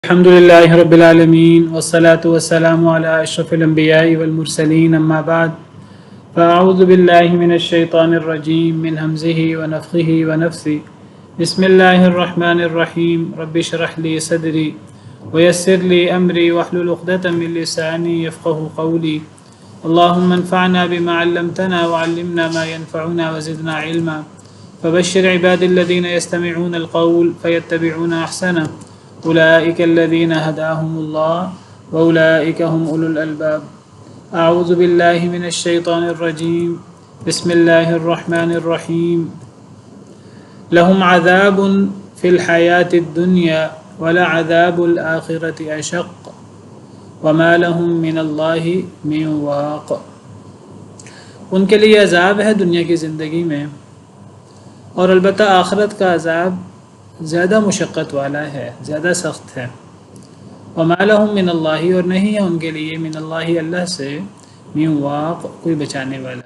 الحمد لله رب العالمين والصلاة والسلام على أشرف الأنبياء والمرسلين أما بعد فأعوذ بالله من الشيطان الرجيم من همزه ونفخه ونفثه بسم الله الرحمن الرحيم رب اشرح لي صدري ويسر لي أمري واحلل عقدة من لساني يفقه قولي اللهم انفعنا بما علمتنا وعلمنا ما ينفعنا وزدنا علما فبشر عباد الذين يستمعون القول فيتبعون أحسنه أولئك الذين هداهم الله وأولئك هم أولو الألباب أعوذ بالله من الشيطان الرجيم بسم الله الرحمن الرحيم لهم عذاب في الحياة الدنيا ولعذاب الآخرة أشق وما لهم من الله من واق ان کے لیے عذاب ہے دنیا کی زندگی میں اور البتہ آخرت کا عذاب زیادہ مشقت والا ہے، زیادہ سخت ہے۔ وما لهم من اللہ، اور نہیں ہے ان کے لیے من اللہ، اللہ سے، من واق، کوئی بچانے والا۔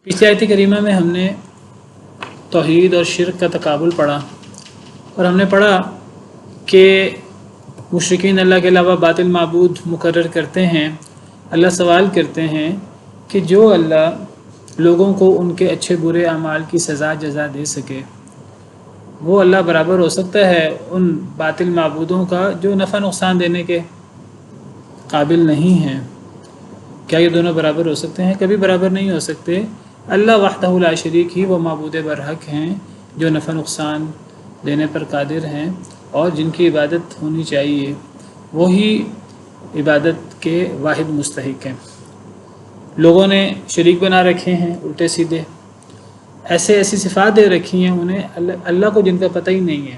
پچھلی آیت کریمہ میں ہم نے توحید اور شرک کا تقابل پڑھا اور ہم نے پڑھا کہ مشرکین اللہ کے علاوہ باطل معبود مقرر کرتے ہیں۔ اللہ سوال کرتے ہیں کہ جو اللہ لوگوں کو ان کے اچھے برے اعمال کی سزا جزا دے سکے، وہ اللہ برابر ہو سکتا ہے ان باطل معبودوں کا جو نفع نقصان دینے کے قابل نہیں ہیں؟ کیا یہ دونوں برابر ہو سکتے ہیں؟ کبھی برابر نہیں ہو سکتے۔ اللہ وحدہ لا شریک ہی وہ معبود برحق ہیں جو نفع نقصان دینے پر قادر ہیں اور جن کی عبادت ہونی چاہیے، وہی عبادت کے واحد مستحق ہیں۔ لوگوں نے شریک بنا رکھے ہیں الٹے سیدھے، ایسی صفات دے رکھی ہیں انہیں اللہ کو جن کا پتہ ہی نہیں ہے۔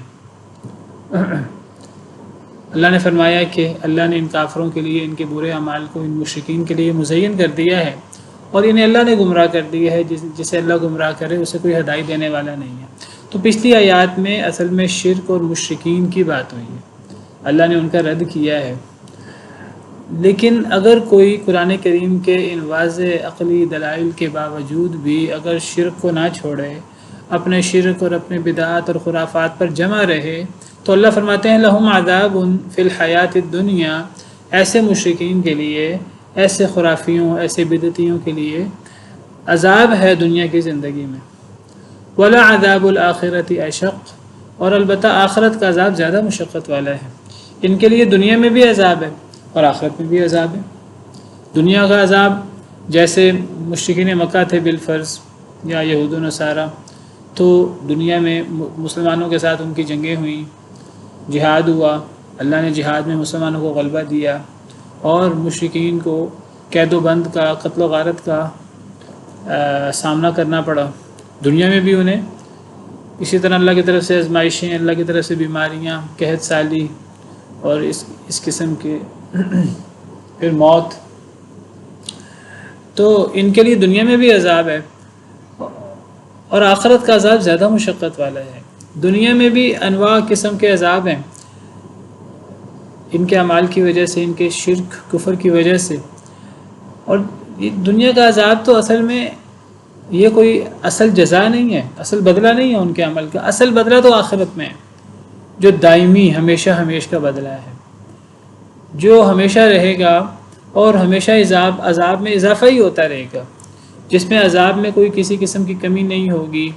اللہ نے فرمایا کہ اللہ نے ان کافروں کے لیے ان کے برے اعمال کو ان مشرکین کے لیے مزین کر دیا ہے اور انہیں اللہ نے گمراہ کر دیا ہے۔ جسے اللہ گمراہ کرے اسے کوئی ہدایت دینے والا نہیں ہے۔ تو پچھلی آیات میں اصل میں شرک اور مشرکین کی بات ہوئی ہے، اللہ نے ان کا رد کیا ہے۔ لیکن اگر کوئی قرآن کریم کے ان واضح عقلی دلائل کے باوجود بھی اگر شرک کو نہ چھوڑے، اپنے شرک اور اپنے بدعات اور خرافات پر جمع رہے، تو اللہ فرماتے ہیں لہم عذاب فی الحیات الدنیا، ایسے مشرکین کے لیے، ایسے خرافیوں، ایسے بدعتیوں کے لیے عذاب ہے دنیا کی زندگی میں، ولا عذاب الآخرۃ اشق، اور البتہ آخرت کا عذاب زیادہ مشقت والا ہے۔ ان کے لیے دنیا میں بھی عذاب ہے اور آخرت میں بھی عذاب ہے۔ دنیا کا عذاب جیسے مشرکین مکہ تھے بالفرض یا یہود و نصارہ، تو دنیا میں مسلمانوں کے ساتھ ان کی جنگیں ہوئیں، جہاد ہوا، اللہ نے جہاد میں مسلمانوں کو غلبہ دیا اور مشرکین کو قید و بند کا، قتل و غارت کا سامنا کرنا پڑا۔ دنیا میں بھی انہیں اسی طرح اللہ کی طرف سے آزمائشیں، اللہ کی طرف سے بیماریاں، قحط سالی اور اس قسم کے پھر موت۔ تو ان کے لیے دنیا میں بھی عذاب ہے اور آخرت کا عذاب زیادہ مشقت والا ہے۔ دنیا میں بھی انواع قسم کے عذاب ہیں ان کے اعمال کی وجہ سے، ان کے شرک کفر کی وجہ سے۔ اور دنیا کا عذاب تو اصل میں یہ کوئی اصل جزا نہیں ہے، اصل بدلہ نہیں ہے ان کے عمل کا۔ اصل بدلہ تو آخرت میں ہے، جو دائمی ہمیشہ کا بدلہ ہے، جو ہمیشہ رہے گا اور ہمیشہ عذاب میں اضافہ ہی ہوتا رہے گا، جس میں عذاب میں کوئی کسی قسم کی کمی نہیں ہوگی۔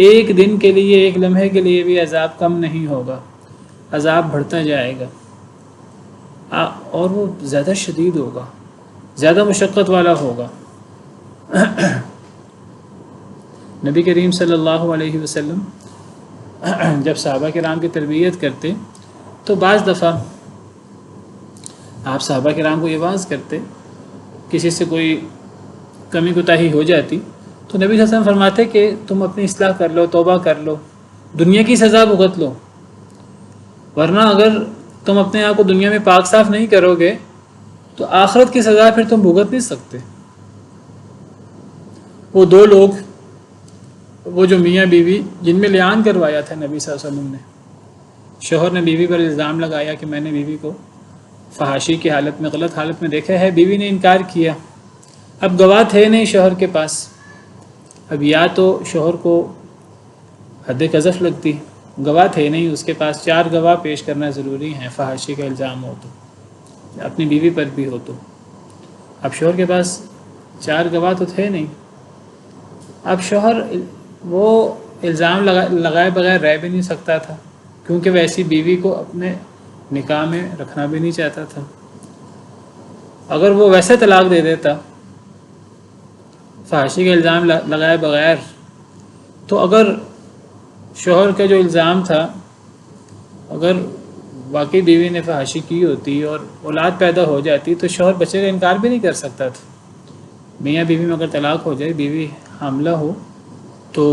ایک دن کے لیے، ایک لمحے کے لیے بھی عذاب کم نہیں ہوگا، عذاب بڑھتا جائے گا اور وہ زیادہ شدید ہوگا، زیادہ مشقت والا ہوگا۔ نبی کریم صلی اللہ علیہ وسلم جب صحابہ کرام کی تربیت کرتے تو بعض دفعہ آپ صحابہ کرام کو یہ واعظ کرتے، کسی سے کوئی کمی کوتاہی ہو جاتی تو نبی صلی اللہ علیہ وسلم فرماتے کہ تم اپنی اصلاح کر لو، توبہ کر لو، دنیا کی سزا بھگت لو، ورنہ اگر تم اپنے آپ کو دنیا میں پاک صاف نہیں کرو گے تو آخرت کی سزا پھر تم بھگت نہیں سکتے۔ وہ دو لوگ، وہ جو میاں بیوی جن میں لعان کروایا تھا نبی صلی اللہ علیہ وسلم نے، شوہر نے بیوی پر الزام لگایا کہ میں نے بیوی کو فحاشی کی حالت میں، غلط حالت میں دیکھا ہے، بیوی نے انکار کیا۔ اب گواہ تھے نہیں شوہر کے پاس، اب یا تو شوہر کو حد قذف لگتی گواہ تھے نہیں، اس کے پاس 4 گواہ پیش کرنا ضروری ہیں فحاشی کا الزام ہو تو، اپنی بیوی پر بھی ہو تو۔ اب شوہر کے پاس 4 گواہ تو تھے نہیں، اب شوہر وہ الزام لگائے بغیر رہ بھی نہیں سکتا تھا، کیونکہ ویسی بیوی کو اپنے نکاح میں رکھنا بھی نہیں چاہتا تھا۔ اگر وہ ویسے طلاق دے دیتا فحاشی کا الزام لگائے بغیر، تو اگر شوہر کا جو الزام تھا، اگر واقعی بیوی نے فحاشی کی ہوتی اور اولاد پیدا ہو جاتی تو شوہر بچے کا انکار بھی نہیں کر سکتا تھا۔ میاں بیوی میں اگر طلاق ہو جائے، بیوی حاملہ ہو، تو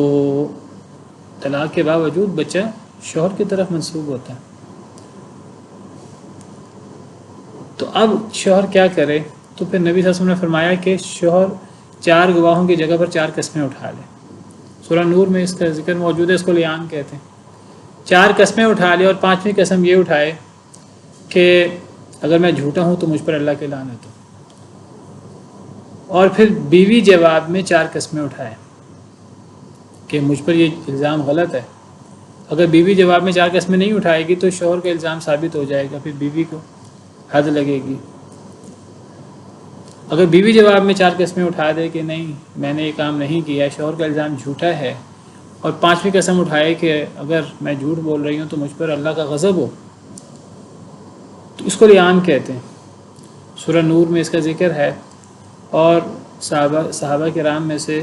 طلاق کے باوجود بچہ شوہر کی طرف منسوب ہوتا ہے۔ تو اب شوہر کیا کرے؟ تو پھر نبی صلی اللہ علیہ وسلم نے فرمایا کہ شوہر 4 گواہوں کی جگہ پر 4 قسمیں اٹھا لے۔ سورہ نور میں اس کا ذکر موجود ہے، اس کو لیان کہتے ہیں۔ 4 قسمیں اٹھا لے، اور 5ویں قسم یہ اٹھائے کہ اگر میں جھوٹا ہوں تو مجھ پر اللہ کی لعنت ہو۔ اور پھر بیوی جواب میں 4 قسمیں اٹھائے کہ مجھ پر یہ الزام غلط ہے۔ اگر بیوی جواب میں 4 قسمیں نہیں اٹھائے گی تو شوہر کا الزام ثابت ہو جائے گا، پھر بیوی کو حد لگے گی۔ اگر بیوی جواب میں 4 قسمیں اٹھا دے کہ نہیں میں نے یہ کام نہیں کیا، شوہر کا الزام جھوٹا ہے، اور 5ویں قسم اٹھائے کہ اگر میں جھوٹ بول رہی ہوں تو مجھ پر اللہ کا غضب ہو، تو اس کو لیان کہتے ہیں۔ سورہ نور میں اس کا ذکر ہے، اور صحابہ کرام میں سے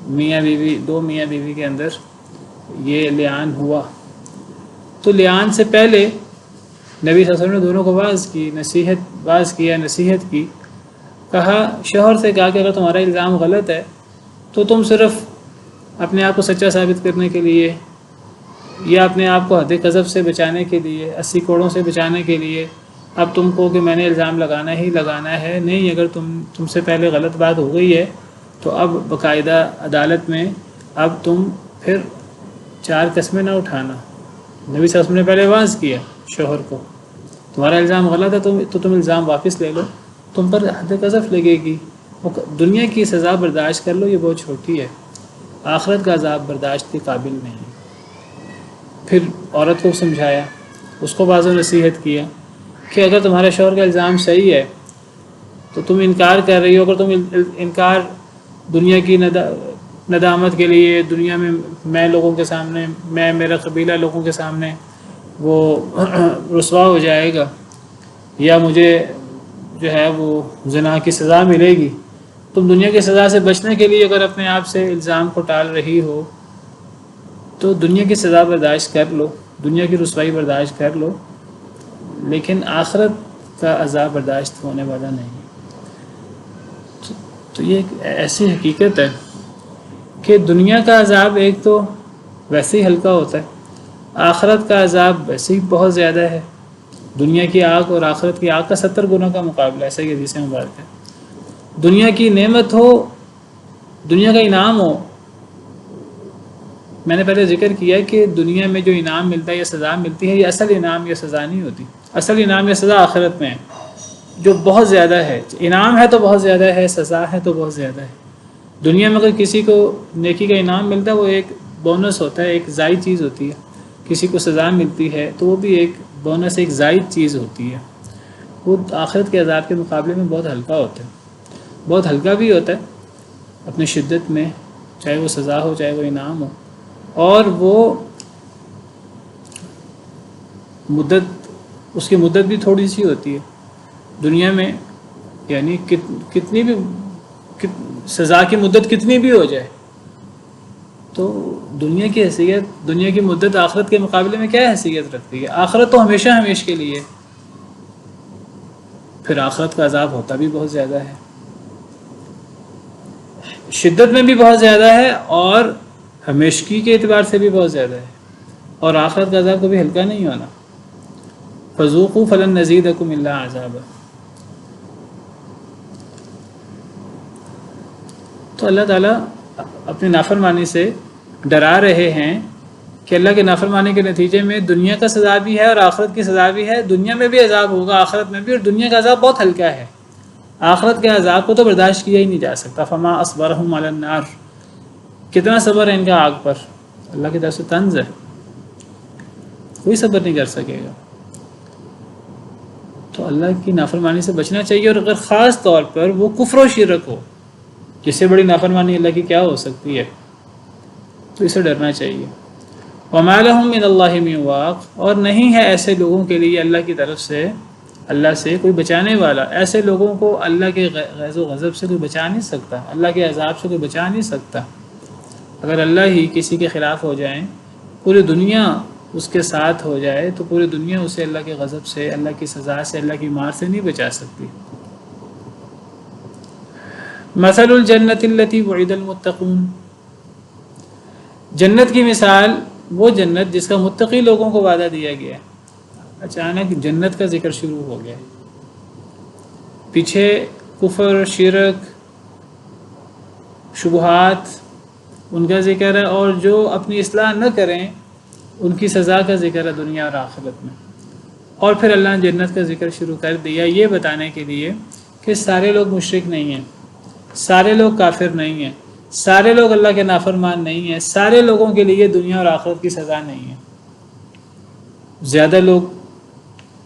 میاں بیوی 2 میاں بیوی کے اندر یہ لیان ہوا۔ تو لیان سے پہلے نبی صلی اللہ علیہ وسلم نے دونوں کو واعظ کیا، نصیحت کی، کہا شوہر سے کہا کہ اگر تمہارا الزام غلط ہے تو تم صرف اپنے آپ کو سچا ثابت کرنے کے لیے، یا اپنے آپ کو حد قذف سے بچانے کے لیے، 80 کوڑوں سے بچانے کے لیے اب تم کو کہ میں نے الزام لگانا ہی لگانا ہے، نہیں، اگر تم سے پہلے غلط بات ہو گئی ہے تو اب باقاعدہ عدالت میں اب تم پھر 4 قسمیں نہ اٹھانا۔ نبی صلی اللہ علیہ وسلم نے پہلے واعظ کیا شوہر کو، تمہارا الزام غلط ہے تو تم الزام واپس لے لو، تم پر حد قذف لگے گی، دنیا کی سزا برداشت کر لو، یہ بہت چھوٹی ہے، آخرت کا عذاب برداشت کے قابل نہیں۔ پھر عورت کو سمجھایا، اس کو واضح نصیحت کیا کہ اگر تمہارے شوہر کا الزام صحیح ہے تو تم انکار کر رہی ہو، اگر تم انکار دنیا کی ندامت کے لیے، دنیا میں لوگوں کے سامنے، میرا قبیلہ لوگوں کے سامنے وہ رسوا ہو جائے گا، یا مجھے جو ہے وہ زنا کی سزا ملے گی، تم دنیا کی سزا سے بچنے کے لیے اگر اپنے آپ سے الزام کو ٹال رہی ہو تو دنیا کی سزا برداشت کر لو، دنیا کی رسوائی برداشت کر لو، لیکن آخرت کا عذاب برداشت ہونے والا نہیں۔ تو یہ ایک ایسی حقیقت ہے کہ دنیا کا عذاب ایک تو ویسے ہی ہلکا ہوتا ہے، آخرت کا عذاب ویسے ہی بہت زیادہ ہے۔ دنیا کی آگ اور آخرت کی آگ کا 70 گنا کا مقابلہ، ایسا کہ حدیث مبارک ہے۔ دنیا کی نعمت ہو، دنیا کا انعام ہو، میں نے پہلے ذکر کیا کہ دنیا میں جو انعام ملتا ہے یا سزا ملتی ہے، یہ اصل انعام یا سزا نہیں ہوتی، اصل انعام یا سزا آخرت میں ہے، جو بہت زیادہ ہے۔ انعام ہے تو بہت زیادہ ہے، سزا ہے تو بہت زیادہ ہے۔ دنیا میں اگر کسی کو نیکی کا انعام ملتا ہے وہ ایک بونس ہوتا ہے، ایک زائد چیز ہوتی ہے، کسی کو سزا ملتی ہے تو وہ بھی ایک بونس، ایک زائد چیز ہوتی ہے، وہ آخرت کے عذاب کے مقابلے میں بہت ہلکا ہوتا ہے، بہت ہلکا بھی ہوتا ہے اپنی شدت میں، چاہے وہ سزا ہو چاہے وہ انعام ہو، اور وہ اس کی مدت بھی تھوڑی سی ہوتی ہے۔ دنیا میں یعنی کتنی بھی سزا کی مدت کتنی بھی ہو جائے تو دنیا کی حیثیت، دنیا کی مدت آخرت کے مقابلے میں کیا حیثیت رکھتی ہے؟ آخرت تو ہمیشہ ہمیشہ کے لیے، پھر آخرت کا عذاب ہوتا بھی بہت زیادہ ہے، شدت میں بھی بہت زیادہ ہے، اور ہمیشگی کے اعتبار سے بھی بہت زیادہ ہے، اور آخرت کا عذاب کبھی ہلکا نہیں ہونا۔ فذوقوا فلن نزیدکم الا عذابا۔ تو اللہ تعالیٰ اپنی نافرمانی سے ڈرا رہے ہیں کہ اللہ کے نافرمانی کے نتیجے میں دنیا کا سزا بھی ہے اور آخرت کی سزا بھی ہے، دنیا میں بھی عذاب ہوگا، آخرت میں بھی، اور دنیا کا عذاب بہت ہلکا ہے، آخرت کے عذاب کو تو برداشت کیا ہی نہیں جا سکتا۔ فما اصبرهم علی النار، کتنا صبر ہے ان کا آگ پر، اللہ کی طرف سے طنز ہے۔ کوئی صبر نہیں کر سکے گا۔ تو اللہ کی نافرمانی سے بچنا چاہیے، اور اگر خاص طور پر وہ کفر و شرک ہو، جس سے بڑی نافرمانی اللہ کی کیا ہو سکتی ہے، تو اسے ڈرنا چاہیے۔ وَمَا لَهُم مِّنَ اللَّهِ مِن وَاقٍ، اور نہیں ہے ایسے لوگوں کے لیے اللہ کی طرف سے، اللہ سے کوئی بچانے والا۔ ایسے لوگوں کو اللہ کے غیظ و غضب سے کوئی بچا نہیں سکتا، اللہ کے عذاب سے کوئی بچا نہیں سکتا۔ اگر اللہ ہی کسی کے خلاف ہو جائیں، پوری دنیا اس کے ساتھ ہو جائے، تو پوری دنیا اسے اللہ کے غضب سے، اللہ کی سزا سے، اللہ کی مار سے نہیں بچا سکتی۔ مثل الجنت التي وعد المتقون، جنت کی مثال وہ جنت جس کا متقی لوگوں کو وعدہ دیا گیا ہے۔ اچانک جنت کا ذکر شروع ہو گیا، پیچھے کفر، شرک، شبہات ان کا ذکر ہے، اور جو اپنی اصلاح نہ کریں ان کی سزا کا ذکر ہے دنیا اور آخرت میں۔ اور پھر اللہ نے جنت کا ذکر شروع کر دیا، یہ بتانے کے لیے کہ سارے لوگ مشرک نہیں ہیں، سارے لوگ کافر نہیں ہیں، سارے لوگ اللہ کے نافرمان نہیں ہیں، سارے لوگوں کے لیے دنیا اور آخرت کی سزا نہیں ہے۔ زیادہ لوگ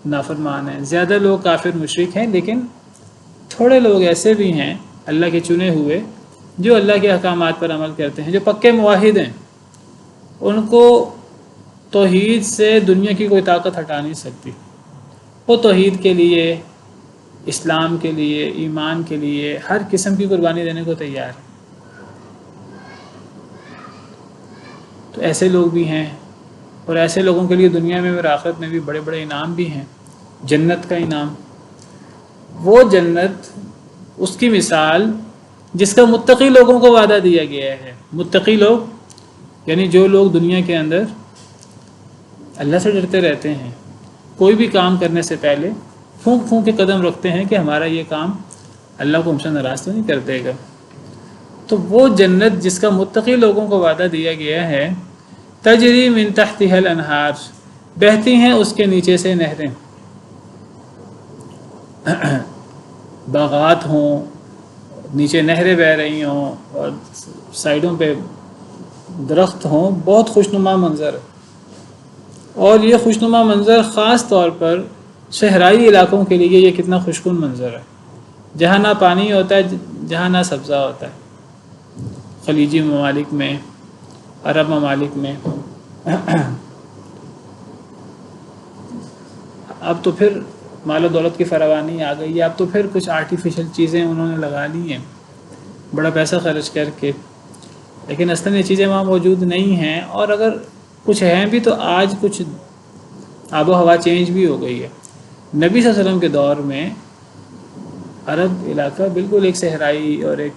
نافرمان ہیں، زیادہ لوگ کافر مشرک ہیں، لیکن تھوڑے لوگ ایسے بھی ہیں اللہ کے چنے ہوئے جو اللہ کے احکامات پر عمل کرتے ہیں، جو پکے موحد ہیں۔ ان کو توحید سے دنیا کی کوئی طاقت ہٹا نہیں سکتی۔ وہ توحید کے لیے، اسلام کے لیے، ایمان کے لیے ہر قسم کی قربانی دینے کو تیار ہے۔ تو ایسے لوگ بھی ہیں، اور ایسے لوگوں کے لیے دنیا میں اور آخرت میں بھی بڑے بڑے انعام بھی ہیں۔ جنت کا انعام، وہ جنت، اس کی مثال جس کا متقی لوگوں کو وعدہ دیا گیا ہے۔ متقی لوگ یعنی جو لوگ دنیا کے اندر اللہ سے ڈرتے رہتے ہیں، کوئی بھی کام کرنے سے پہلے پھونک پھونک کے قدم رکھتے ہیں کہ ہمارا یہ کام اللہ کو ہم سے ناراض تو نہیں کر دے گا۔ تو وہ جنت جس کا متقی لوگوں کو وعدہ دیا گیا ہے، تجری من تحتها الانہار، بہتی ہیں اس کے نیچے سے نہریں، باغات ہوں، نیچے نہریں بہہ رہی ہوں، اور سائڈوں پہ درخت ہوں، بہت خوشنما منظر ہے۔ اور یہ خوشنما منظر خاص طور پر صحرائی علاقوں کے لیے یہ کتنا خوشگوار منظر ہے، جہاں نہ پانی ہوتا ہے، جہاں نہ سبزہ ہوتا ہے۔ خلیجی ممالک میں، عرب ممالک میں، اب تو پھر مال و دولت کی فراوانی آ گئی ہے، اب تو پھر کچھ آرٹیفیشل چیزیں انہوں نے لگا لی ہیں بڑا پیسہ خرچ کر کے، لیکن اصلاً یہ چیزیں وہاں موجود نہیں ہیں، اور اگر کچھ ہیں بھی تو آج کچھ آب و ہوا چینج بھی ہو گئی ہے۔ نبی صلی اللہ علیہ وسلم کے دور میں عرب علاقہ بالکل ایک صحرائی اور ایک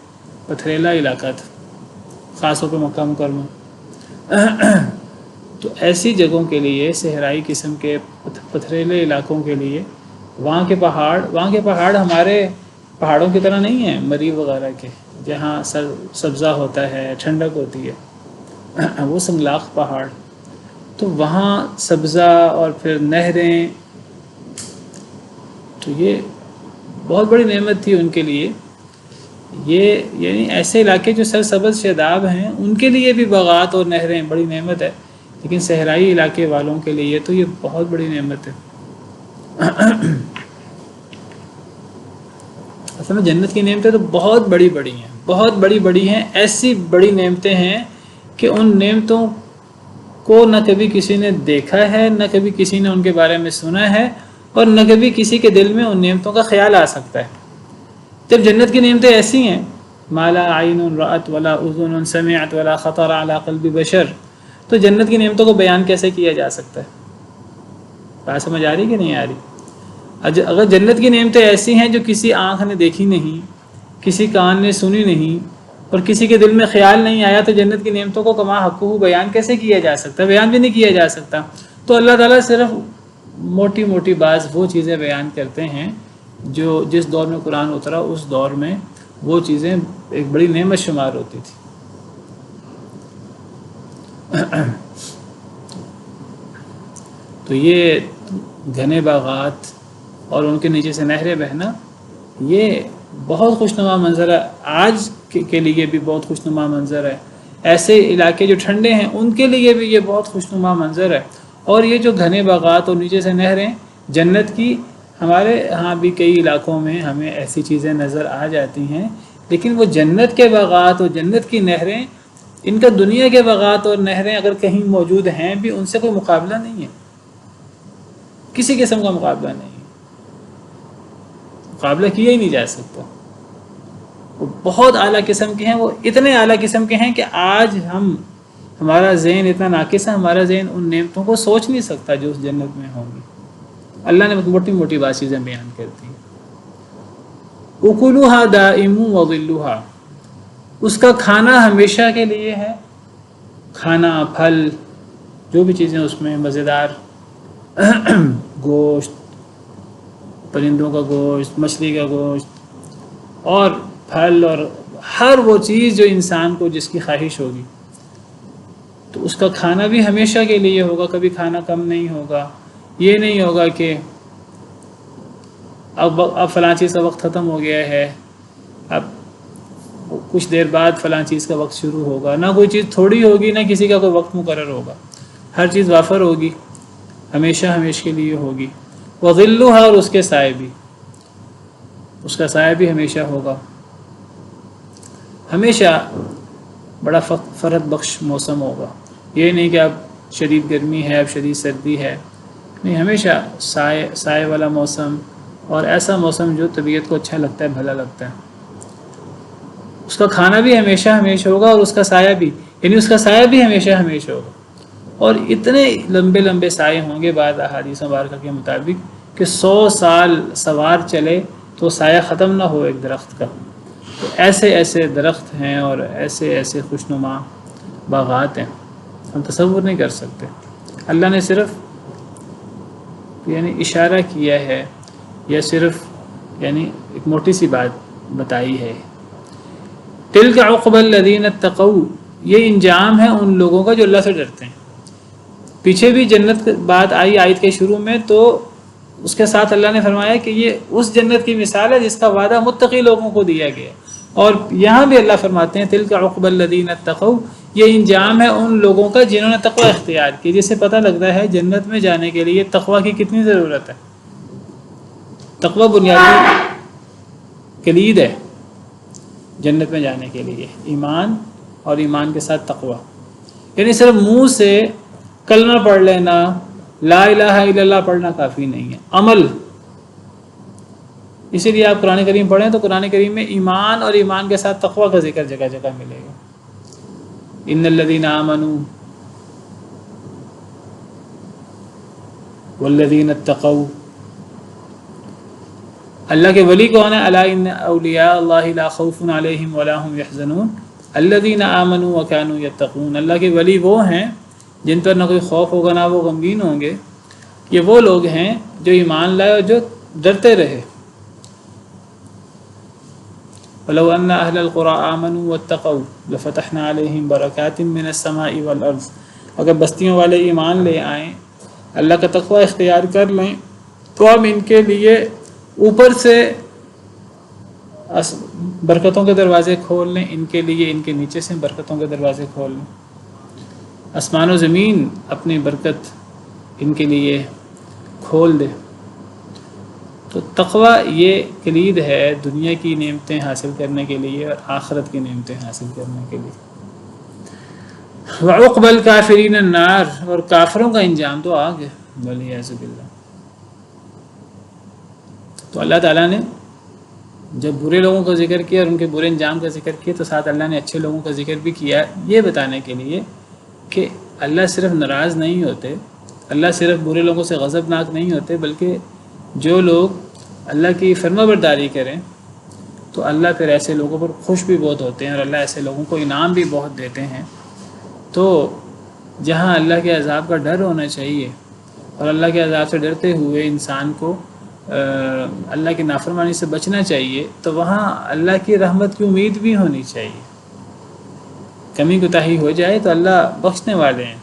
پتھریلا علاقہ تھا، خاص طور پہ مکہ مکرمہ۔ تو ایسی جگہوں کے لیے، صحرائی قسم کے پتھریلے علاقوں کے لیے، وہاں کے پہاڑ ہمارے پہاڑوں کی طرح نہیں ہیں، مری وغیرہ کے، جہاں سبزہ ہوتا ہے، ٹھنڈک ہوتی ہے، وہ سنگلاخ پہاڑ۔ تو وہاں سبزہ اور پھر نہریں، تو یہ بہت بڑی نعمت تھی ان کے لیے۔ یہ یعنی ایسے علاقے جو سرسبز شاداب ہیں، ان کے لیے بھی باغات اور نہریں بڑی نعمت ہے، لیکن صحرائی علاقے والوں کے لیے تو یہ بہت بڑی نعمت ہے۔ اصل میں جنت کی نعمتیں تو بہت بڑی بڑی ہیں، بہت بڑی بڑی ہیں، ایسی بڑی نعمتیں ہیں کہ ان نعمتوں کو نہ کبھی کسی نے دیکھا ہے، نہ کبھی کسی نے ان کے بارے میں سنا ہے، اور نہ کبھی کسی کے دل میں ان نعمتوں کا خیال آ سکتا ہے۔ جب جنت کی نعمتیں ایسی ہیں، ما لا عین رأت ولا اذن سمعت ولا خطر علی قلب بشر، تو جنت کی نعمتوں کو بیان کیسے کیا جا سکتا ہے؟ بات سمجھ آ رہی کہ نہیں آ رہی؟ اگر جنت کی نعمتیں ایسی ہیں جو کسی آنکھ نے دیکھی نہیں، کسی کان نے سنی نہیں، اور کسی کے دل میں خیال نہیں آیا، تو جنت کی نعمتوں کو کما حقہ بیان کیسے کیا جا سکتا ہے؟ بیان بھی نہیں کیا جا سکتا۔ تو اللہ تعالیٰ صرف موٹی موٹی بعض وہ چیزیں بیان کرتے ہیں جو جس دور میں قرآن اترا اس دور میں وہ چیزیں ایک بڑی نعمت شمار ہوتی تھی۔ تو یہ گھنے باغات اور ان کے نیچے سے نہریں بہنا، یہ بہت خوشنما منظر ہے، آج کے لیے بھی بہت خوشنما منظر ہے۔ ایسے علاقے جو ٹھنڈے ہیں ان کے لیے بھی یہ بہت خوشنما منظر ہے، اور یہ جو گھنے باغات اور نیچے سے نہریں جنت کی، ہمارے ہاں بھی کئی علاقوں میں ہمیں ایسی چیزیں نظر آ جاتی ہیں، لیکن وہ جنت کے باغات اور جنت کی نہریں، ان کا دنیا کے باغات اور نہریں اگر کہیں موجود ہیں بھی، ان سے کوئی مقابلہ نہیں ہے، کسی قسم کا مقابلہ نہیں ہے، مقابلہ کیا ہی نہیں جا سکتا۔ وہ بہت اعلیٰ قسم کے ہیں، وہ اتنے اعلیٰ قسم کے ہیں کہ آج ہمارا ذہن اتنا ناقص ہے، ہمارا ذہن ان نعمتوں کو سوچ نہیں سکتا جو اس جنت میں ہوں گی۔ اللہ نے موٹی موٹی بات چیزیں بیان کر دی۔ اکلوہا دائم وظلوہا، اس کا کھانا ہمیشہ کے لیے ہے، کھانا، پھل، جو بھی چیزیں اس میں مزیدار، گوشت، پرندوں کا گوشت، مچھلی کا گوشت اور پھل، اور ہر وہ چیز جو انسان کو جس کی خواہش ہوگی، تو اس کا کھانا بھی ہمیشہ کے لیے ہوگا، کبھی کھانا کم نہیں ہوگا۔ یہ نہیں ہوگا کہ اب فلاں چیز کا وقت ختم ہو گیا ہے، اب کچھ دیر بعد فلاں چیز کا وقت شروع ہوگا، نہ کوئی چیز تھوڑی ہوگی، نہ کسی کا کوئی وقت مقرر ہوگا، ہر چیز وافر ہوگی، ہمیشہ کے لیے ہوگی۔ وظلها، اور اس کے سائے بھی، اس کا سایہ بھی ہمیشہ ہوگا، ہمیشہ بڑا فرحت بخش موسم ہوگا۔ یہ نہیں کہ اب شدید گرمی ہے، اب شدید سردی ہے، نہیں، ہمیشہ سائے والا موسم، اور ایسا موسم جو طبیعت کو اچھا لگتا ہے، بھلا لگتا ہے۔ اس کا کھانا بھی ہمیشہ ہوگا، اور اس کا سایہ بھی، یعنی اس کا سایہ بھی ہمیشہ ہوگا۔ اور اتنے لمبے لمبے سائے ہوں گے بعض احادیث مبارکہ کے مطابق کہ 100 سال سوار چلے تو سایہ ختم نہ ہو ایک درخت کا۔ تو ایسے ایسے درخت ہیں اور ایسے ایسے خوشنما باغات ہیں، ہم تصور نہیں کر سکتے۔ اللہ نے صرف یعنی اشارہ کیا ہے، یا صرف یعنی ایک موٹی سی بات بتائی ہے۔ تلک عقبی الذین اتقوا، یہ انجام ہے ان لوگوں کا جو اللہ سے ڈرتے ہیں۔ پیچھے بھی جنت بات آئی آیت کے شروع میں، تو اس کے ساتھ اللہ نے فرمایا کہ یہ اس جنت کی مثال ہے جس کا وعدہ متقی لوگوں کو دیا گیا، اور یہاں بھی اللہ فرماتے ہیں تلک عقبی الذین اتقوا، یہ انجام ہے ان لوگوں کا جنہوں نے تقوی اختیار کی۔ جس سے پتہ لگتا ہے جنت میں جانے کے لیے تقوی کی کتنی ضرورت ہے۔ تقوی بنیادی کلید ہے جنت میں جانے کے لیے، ایمان اور ایمان کے ساتھ تقوی، یعنی صرف منہ سے کلمہ پڑھ لینا، لا الہ الا اللہ پڑھنا کافی نہیں ہے، عمل۔ اسی لیے آپ قرآن کریم پڑھیں تو قرآن کریم میں ایمان اور ایمان کے ساتھ تقوی کا ذکر جگہ جگہ ملے گا۔ ان الذین آمنوا والذین اتقوا، اللہ کے ولی کون ہے؟ الا ان اولیاء اللہ لا خوف علیہم ولا هم یحزنون الذین آمنوا وکانوا یتقون، اللہ کے ولی وہ ہیں جن پر نہ کوئی خوف ہوگا نہ وہ غمگین ہوں گے۔ یہ وہ لوگ ہیں جو ایمان لائے اور جو ڈرتے رہے۔ وَلَوْ أَنَّ أَهْلَ الْقُرَىٰ آمَنُوا وَاتَّقَوْا لَفَتَحْنَا عَلَيْهِمْ بَرَكَاتٍ مِّنَ السَّمَاءِ وَالْأَرْضِ، اگر بستیوں والے ایمان لے آئیں، اللہ کا تقوی اختیار کر لیں، تو ہم ان کے لیے اوپر سے برکتوں کے دروازے کھول لیں، ان کے لیے ان کے نیچے سے برکتوں کے دروازے کھول لیں، آسمان و زمین اپنی برکت ان کے لیے کھول دے۔ تو تقوی یہ کلید ہے دنیا کی نعمتیں حاصل کرنے کے لیے اور آخرت کی نعمتیں حاصل کرنے کے لیے۔ وعقبى الکافرین النار، اور کافروں کا انجام تو آگ ہے، والعیاذ باللہ۔ تو اللہ تعالیٰ نے جب برے لوگوں کا ذکر کیا اور ان کے برے انجام کا ذکر کیا، تو ساتھ اللہ نے اچھے لوگوں کا ذکر بھی کیا، یہ بتانے کے لیے کہ اللہ صرف ناراض نہیں ہوتے، اللہ صرف برے لوگوں سے غضبناک نہیں ہوتے، بلکہ جو لوگ اللہ کی فرما برداری کریں تو اللہ پھر ایسے لوگوں پر خوش بھی بہت ہوتے ہیں، اور اللہ ایسے لوگوں کو انعام بھی بہت دیتے ہیں۔ تو جہاں اللہ کے عذاب کا ڈر ہونا چاہیے، اور اللہ کے عذاب سے ڈرتے ہوئے انسان کو اللہ کی نافرمانی سے بچنا چاہیے، تو وہاں اللہ کی رحمت کی امید بھی ہونی چاہیے۔ کمی کوتاہی ہو جائے تو اللہ بخشنے والے ہیں،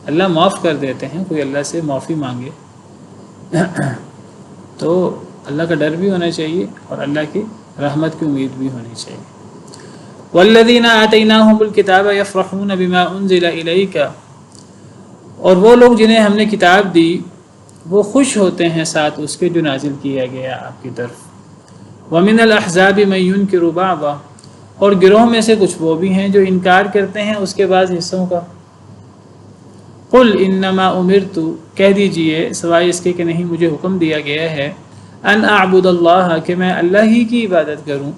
اللہ معاف کر دیتے ہیں، کوئی اللہ سے معافی مانگے تو اللہ کا ڈر بھی ہونا چاہیے اور اللہ کی رحمت کی امید بھی ہونی چاہیے۔ والذین آتیناہم الکتاب یفرحون بما انزل الیک، اور وہ لوگ جنہیں ہم نے کتاب دی وہ خوش ہوتے ہیں ساتھ اس کے جو نازل کیا گیا آپ کی طرف۔ وَمِنَ الْأَحْزَابِ مَن يُنْكِرُ بَعْضَهُ، اور گروہ میں سے کچھ وہ بھی ہیں جو انکار کرتے ہیں اس کے بعض حصوں کا۔ قُلْ إِنَّمَا أُمِرْتُ، کہہ دیجئے سوائے اس کے کہ نہیں مجھے حکم دیا گیا ہے، ان اعبد اللہ، کہ میں اللہ ہی کی عبادت کروں،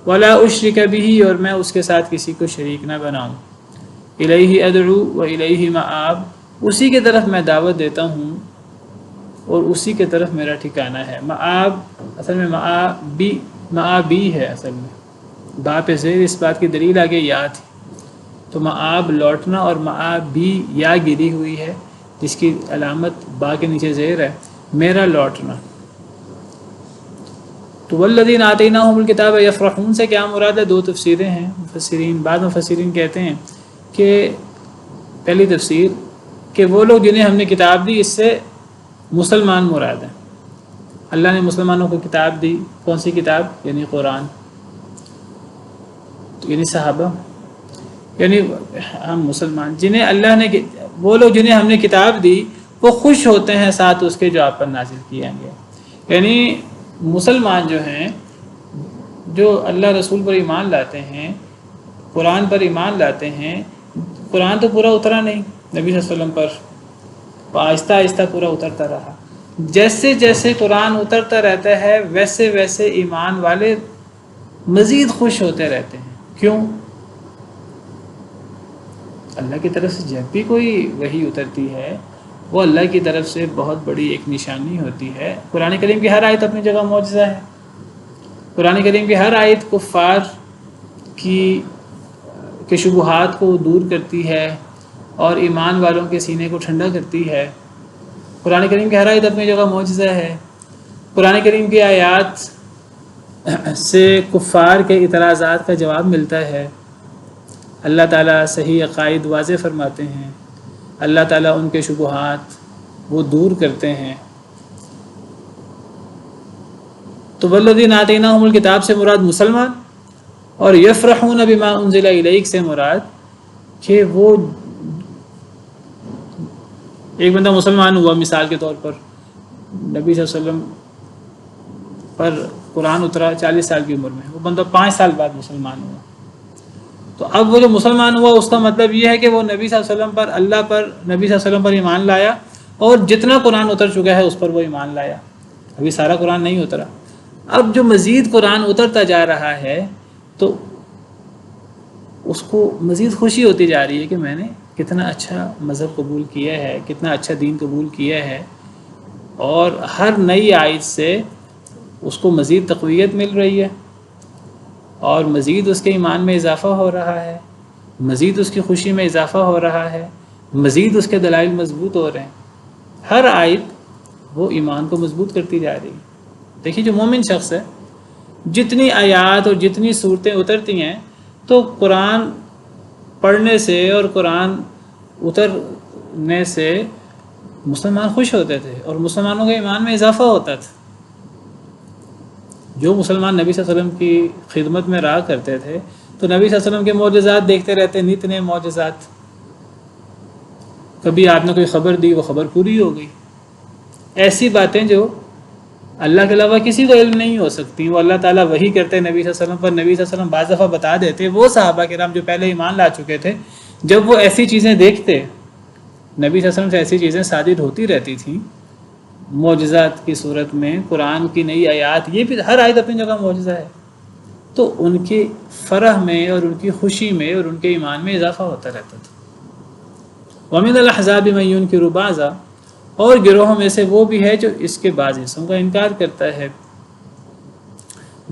ولا اشرک بہ، اور میں اس کے ساتھ کسی کو شریک نہ بناؤں، الیہ ادعو و الیہ مآب، اسی کی طرف میں دعوت دیتا ہوں اور اسی کی طرف میرا ٹھکانہ ہے۔ مآب اصل میں مآبی ہے، اصل میں با پہ زیر، اس بات کی دلیل آگے یا تھی، تو مآب لوٹنا، اور مآبی یا گری ہوئی ہے جس کی علامت با کے نیچے زیر ہے، میرا لوٹنا۔ تو والذین آتیناہم الکتاب یفرحون سے کیا مراد ہے؟ دو تفسیریں ہیں مفسرین، بعض مفسرین کہتے ہیں کہ پہلی تفسیر کہ وہ لوگ جنہیں ہم نے کتاب دی، اس سے مسلمان مراد ہیں۔ اللہ نے مسلمانوں کو کتاب دی، کون سی کتاب؟ یعنی قرآن، یعنی صحابہ، یعنی ہم مسلمان جنہیں اللہ نے، وہ لوگ جنہیں ہم نے کتاب دی وہ خوش ہوتے ہیں ساتھ اس کے جو آپ پر نازل کیا گیا۔ یعنی مسلمان جو ہیں، جو اللہ رسول پر ایمان لاتے ہیں، قرآن پر ایمان لاتے ہیں، قرآن تو پورا اترا نہیں نبی صلی اللہ علیہ وسلم پر، آہستہ آہستہ پورا اترتا رہا، جیسے جیسے قرآن اترتا رہتا ہے ویسے ویسے ایمان والے مزید خوش ہوتے رہتے ہیں۔ کیوں؟ اللہ کی طرف سے جب بھی کوئی وحی اترتی ہے وہ اللہ کی طرف سے بہت بڑی ایک نشانی ہوتی ہے۔ قرآن کریم کی ہر آیت اپنی جگہ معجزہ ہے، قرآن کریم کی ہر آیت کفار کے شبہات کو دور کرتی ہے اور ایمان والوں کے سینے کو ٹھنڈا کرتی ہے۔ قرآن کریم کی ہر آیت اپنی جگہ معجزہ ہے۔ قرآن کریم کی آیات سے کفار کے اعتراضات کا جواب ملتا ہے۔ اللہ تعالیٰ صحیح عقائد واضح فرماتے ہیں، اللہ تعالیٰ ان کے شبہات وہ دور کرتے ہیں۔ تو والذین آتیناہم الکتاب سے مراد مسلمان، اور یفرحون بما انزل الیک سے مراد کہ وہ ایک بندہ مسلمان ہوا، مثال کے طور پر نبی صلی اللہ علیہ وسلم پر قرآن اترا 40 سال کی عمر میں، وہ بندہ 5 سال بعد مسلمان ہوا، تو اب وہ جو مسلمان ہوا اس کا مطلب یہ ہے کہ وہ نبی صلی اللہ علیہ وسلم پر، اللہ پر، نبی صلی اللہ علیہ وسلم پر ایمان لایا، اور جتنا قرآن اتر چکا ہے اس پر وہ ایمان لایا۔ ابھی سارا قرآن نہیں اترا، اب جو مزید قرآن اترتا جا رہا ہے تو اس کو مزید خوشی ہوتی جا رہی ہے کہ میں نے کتنا اچھا مذہب قبول کیا ہے، کتنا اچھا دین قبول کیا ہے، اور ہر نئی آیت سے اس کو مزید تقویت مل رہی ہے، اور مزید اس کے ایمان میں اضافہ ہو رہا ہے، مزید اس کی خوشی میں اضافہ ہو رہا ہے، مزید اس کے دلائل مضبوط ہو رہے ہیں۔ ہر آیت وہ ایمان کو مضبوط کرتی جا رہی ہے۔ دیکھیے جو مومن شخص ہے، جتنی آیات اور جتنی صورتیں اترتی ہیں تو قرآن پڑھنے سے اور قرآن اترنے سے مسلمان خوش ہوتے تھے اور مسلمانوں کے ایمان میں اضافہ ہوتا تھا۔ جو مسلمان نبی صلی اللہ علیہ وسلم کی خدمت میں رہا کرتے تھے تو نبی صلی اللہ علیہ وسلم کے معجزات دیکھتے رہتے، نت نئے معجزات۔ کبھی آپ نے کوئی خبر دی، وہ خبر پوری ہو گئی۔ ایسی باتیں جو اللہ کے علاوہ کسی کو علم نہیں ہو سکتی، وہ اللہ تعالیٰ وحی کرتے نبی صلی اللہ علیہ وسلم پر، نبی صلی اللہ علیہ وسلم بعض دفعہ بتا دیتے۔ وہ صحابہ کرام جو پہلے ایمان لا چکے تھے، جب وہ ایسی چیزیں دیکھتے، نبی صلی اللہ علیہ وسلم سے ایسی چیزیں صادر ہوتی رہتی تھیں معجزات کی صورت میں، قرآن کی نئی آیات، یہ بھی ہر آیت اپنی جگہ معجزہ ہے، تو ان کی فرح میں اور ان کی خوشی میں اور ان کے ایمان میں اضافہ ہوتا رہتا تھا۔ وَمِنَ الْأَحْزَابِ مَن يُنْكِرُ بَعْضَهُ، اور گروہوں میں سے وہ بھی ہے جو اس کے بعض حصوں کا انکار کرتا ہے۔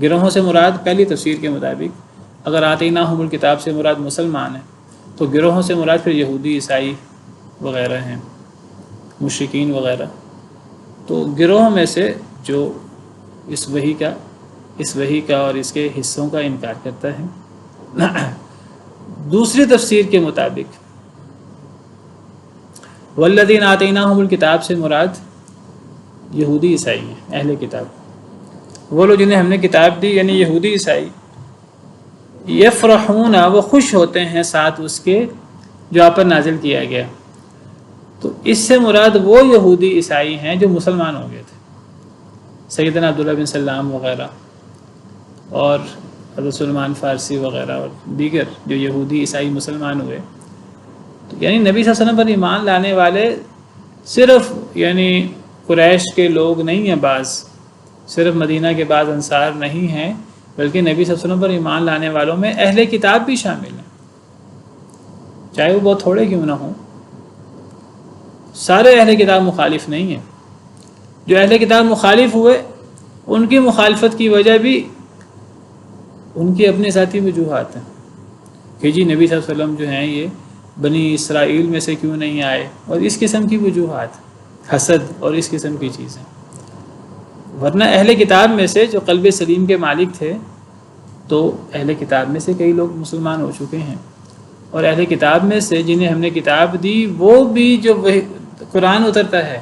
گروہوں سے مراد پہلی تفسیر کے مطابق اگر آتیناہم الکتاب سے مراد مسلمان ہیں تو گروہوں سے مراد پھر یہودی، عیسائی وغیرہ ہیں، مشرکین وغیرہ۔ تو گروہوں میں سے جو اس وحی کا اور اس کے حصوں کا انکار کرتا ہے۔ دوسری تفسیر کے مطابق والذین آتیناہم الکتاب سے مراد یہودی عیسائی ہیں، اہل کتاب، وہ لوگ جنہیں ہم نے کتاب دی، یعنی یہودی عیسائی۔ یفرحون، وہ خوش ہوتے ہیں ساتھ اس کے جو آپ پر نازل کیا گیا۔ تو اس سے مراد وہ یہودی عیسائی ہیں جو مسلمان ہو گئے تھے، سیدنا عبداللہ بن سلام وغیرہ اور حضرت سلمان فارسی وغیرہ اور دیگر جو یہودی عیسائی مسلمان ہوئے. تو یعنی نبی صلی اللہ علیہ وسلم پر ایمان لانے والے صرف یعنی قریش کے لوگ نہیں ہیں، بعض صرف مدینہ کے بعض انصار نہیں ہیں، بلکہ نبی صلی اللہ علیہ وسلم پر ایمان لانے والوں میں اہل کتاب بھی شامل ہیں، چاہے وہ بہت تھوڑے کیوں نہ ہوں. سارے اہل کتاب مخالف نہیں ہیں. جو اہل کتاب مخالف ہوئے ان کی مخالفت کی وجہ بھی ان کی اپنے ذاتی وجوہات ہیں کہ جی نبی صلی اللہ علیہ وسلم جو ہیں یہ بنی اسرائیل میں سے کیوں نہیں آئے، اور اس قسم کی وجوہات، حسد اور اس قسم کی چیزیں. ورنہ اہل کتاب میں سے جو قلب سلیم کے مالک تھے تو اہل کتاب میں سے کئی لوگ مسلمان ہو چکے ہیں، اور اہل کتاب میں سے جنہیں ہم نے کتاب دی وہ بھی جو قرآن اترتا ہے،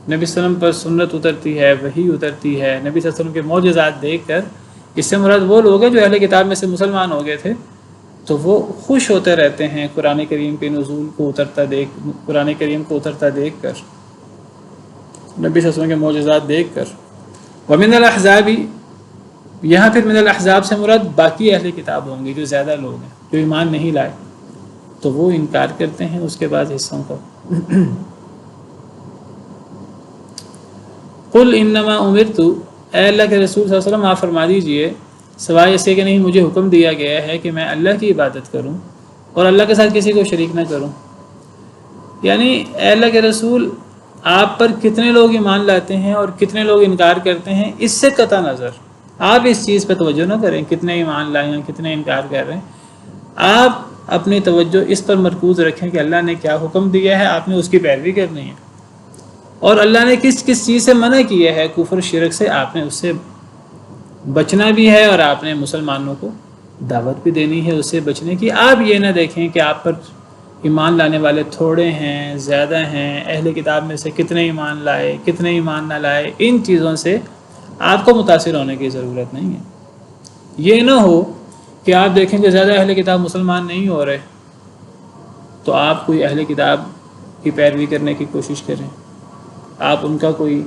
نبی صلی اللہ علیہ وسلم پر سنت اترتی ہے، وحی اترتی ہے، نبی صلی اللہ علیہ وسلم کے معجزات دیکھ کر، اس سے مراد وہ لوگ ہیں جو اہل کتاب میں سے مسلمان ہو گئے تھے، تو وہ خوش ہوتے رہتے ہیں قرآن کریم کے نزول کو قرآن کریم کو اترتا دیکھ کر، نبی صلی اللہ علیہ وسلم کے معجزات دیکھ کر. ومن الاحزاب، یہاں پھر من الاحزاب سے مراد باقی اہل کتاب ہوں گے جو زیادہ لوگ ہیں جو ایمان نہیں لائے، تو وہ انکار کرتے ہیں اس کے بعد حصوں کا. قل انما امرت، اے اللہ کے رسول صلی اللہ علیہ وسلم آپ فرما دیجئے سوائے اس کے کہ نہیں مجھے حکم دیا گیا ہے کہ میں اللہ کی عبادت کروں اور اللہ کے ساتھ کسی کو شریک نہ کروں. یعنی اے اللہ کے رسول آپ پر کتنے لوگ ایمان لاتے ہیں اور کتنے لوگ انکار کرتے ہیں اس سے قطع نظر آپ اس چیز پہ توجہ نہ کریں کتنے ایمان لائے ہیں کتنے انکار کر رہے ہیں. آپ اپنی توجہ اس پر مرکوز رکھیں کہ اللہ نے کیا حکم دیا ہے، آپ نے اس کی پیروی کرنی ہے، اور اللہ نے کس کس چیز سے منع کیا ہے، کفر شرک سے آپ نے اس سے بچنا بھی ہے، اور آپ نے مسلمانوں کو دعوت بھی دینی ہے اس سے بچنے کی. آپ یہ نہ دیکھیں کہ آپ پر ایمان لانے والے تھوڑے ہیں زیادہ ہیں، اہل کتاب میں سے کتنے ایمان لائے کتنے ایمان نہ لائے، ان چیزوں سے آپ کو متاثر ہونے کی ضرورت نہیں ہے. یہ نہ ہو کہ آپ دیکھیں کہ زیادہ اہل کتاب مسلمان نہیں ہو رہے تو آپ کوئی اہل کتاب کی پیروی کرنے کی کوشش کریں. آپ ان کا کوئی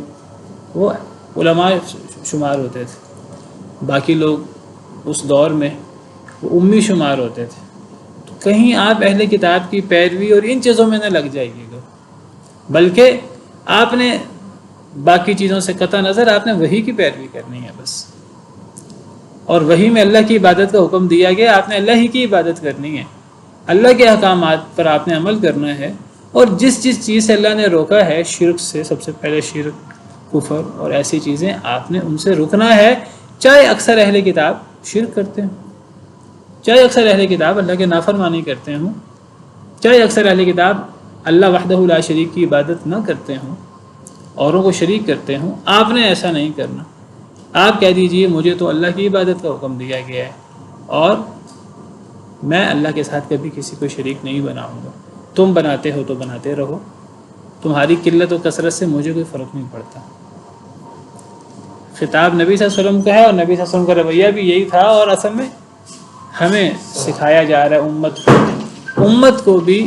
وہ علماء شمار ہوتے تھے، باقی لوگ اس دور میں وہ امی شمار ہوتے تھے، تو کہیں آپ اہل کتاب کی پیروی اور ان چیزوں میں نہ لگ جائیے گا، بلکہ آپ نے باقی چیزوں سے قطع نظر آپ نے وحی کی پیروی کرنی ہے بس. اور وحی میں اللہ کی عبادت کا حکم دیا گیا، آپ نے اللہ ہی کی عبادت کرنی ہے، اللہ کے احکامات پر آپ نے عمل کرنا ہے. اور جس چیز سے اللہ نے روکا ہے، شرک سے، سب سے پہلے شرک، کفر اور ایسی چیزیں، آپ نے ان سے رکنا ہے، چاہے اکثر اہل کتاب شرک کرتے ہوں، چاہے اکثر اہل کتاب اللہ کے نافرمانی کرتے ہوں، چاہے اکثر اہل کتاب اللہ وحدہ لا شریک کی عبادت نہ کرتے ہوں، اوروں کو شریک کرتے ہوں. آپ نے ایسا نہیں کرنا. آپ کہہ دیجئے مجھے تو اللہ کی عبادت کا حکم دیا گیا ہے اور میں اللہ کے ساتھ کبھی کسی کو شریک نہیں بناؤں گا. تم بناتے ہو تو بناتے رہو، تمہاری قلت و کثرت سے مجھے کوئی فرق نہیں پڑتا. خطاب نبی صلی اللہ علیہ وسلم کا ہے، اور نبی صلی اللہ علیہ وسلم کا رویہ بھی یہی تھا، اور اصل میں ہمیں سکھایا جا رہا ہے امت کو بھی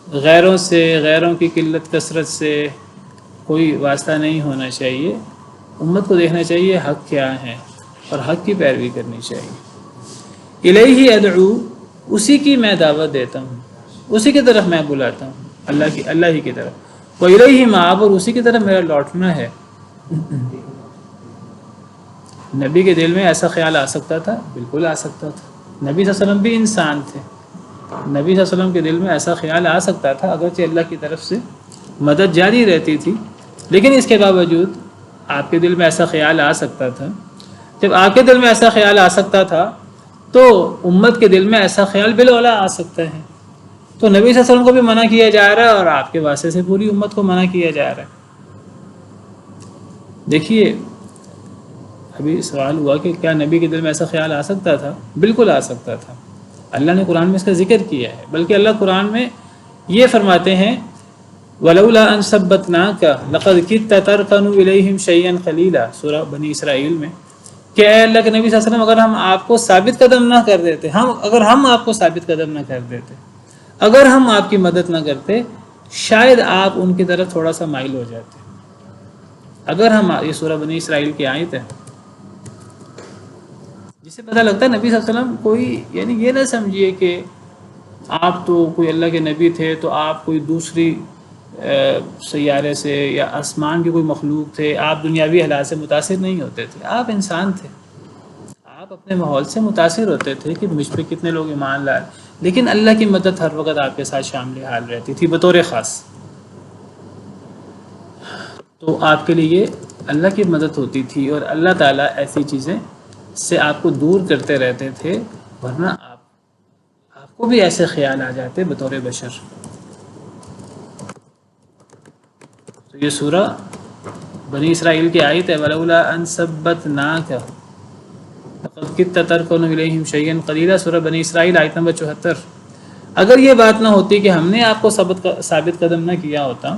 غیروں سے، غیروں کی قلت کثرت سے کوئی واسطہ نہیں ہونا چاہیے. امت کو دیکھنا چاہیے حق کیا ہے اور حق کی پیروی کرنی چاہیے. الیہ ادعو، اسی کی میں دعوت دیتا ہوں، اسی کی طرف میں بلاتا ہوں، اللہ ہی کی طرف. وَإِلَيْهِ مَآبٌ، اور اسی کی طرف میرا لوٹنا ہے. نبی کے دل میں ایسا خیال آ سکتا تھا؟ بالکل آ سکتا تھا. نبی صلی اللہ علیہ وسلم بھی انسان تھے، نبی صلی اللہ علیہ وسلم کے دل میں ایسا خیال آ سکتا تھا، اگرچہ اللہ کی طرف سے مدد جاری رہتی تھی، لیکن اس کے باوجود آپ کے دل میں ایسا خیال آ سکتا تھا. جب آپ کے دل میں ایسا خیال آ سکتا تھا تو امت کے دل میں ایسا خیال بالاولیٰ آ سکتا ہے. تو نبی صلی اللہ علیہ وسلم کو بھی منع کیا جا رہا ہے اور آپ کے واسطے سے پوری امت کو منع کیا جا رہا ہے. دیکھیے ابھی سوال ہوا کہ کیا نبی کے دل میں ایسا خیال آ سکتا تھا؟ بالکل آ سکتا تھا. اللہ نے قرآن میں اس کا ذکر کیا ہے، بلکہ اللہ قرآن میں یہ فرماتے ہیں وَلَوْلَا أَن ثَبَّتْنَاكَ لَقَدْ كِدتَّ تَرْكَنُ إِلَيْهِمْ شَيْئًا قَلِيلًا، سورہ بنی اسرائیل میں، کہ اے اللہ کے نبی صلی اللہ علیہ وسلم اگر ہم آپ کو ثابت قدم نہ کر دیتے، اگر ہم آپ کو ثابت قدم نہ کر دیتے، اگر ہم آپ کی مدد نہ کرتے شاید آپ ان کی طرف تھوڑا سا مائل ہو جاتے. اگر ہم یہ سورہ بنی اسرائیل کی آیت ہے جس سے پتہ لگتا ہے نبی صلی اللہ علیہ وسلم کوئی یعنی یہ نہ سمجھیے کہ آپ تو کوئی اللہ کے نبی تھے تو آپ کوئی دوسری سیارے سے یا آسمان کے کوئی مخلوق تھے، آپ دنیاوی حالات سے متاثر نہیں ہوتے تھے. آپ انسان تھے، آپ اپنے ماحول سے متاثر ہوتے تھے کہ مجھ پہ کتنے لوگ ایمان لائے، لیکن اللہ کی مدد ہر وقت آپ کے ساتھ شامل حال رہتی تھی بطور خاص. تو آپ کے لیے اللہ کی مدد ہوتی تھی اور اللہ تعالیٰ ایسی چیزیں سے آپ کو دور کرتے رہتے تھے، ورنہ آپ کو بھی ایسے خیال آ جاتے بطور بشر. تو یہ سورہ بنی اسرائیل کی آیت ہے وَلَوْلَا أَن ثَبَّتْنَاكَ لَقَدْ كِدتَّ تَرْكَنُ إِلَيْهِمْ شَيْئًا قَلِيلًا، سورہ بنی اسرائیل آیت نمبر 74. اگر یہ بات نہ ہوتی کہ ہم نے آپ کو ثابت قدم نہ کیا ہوتا،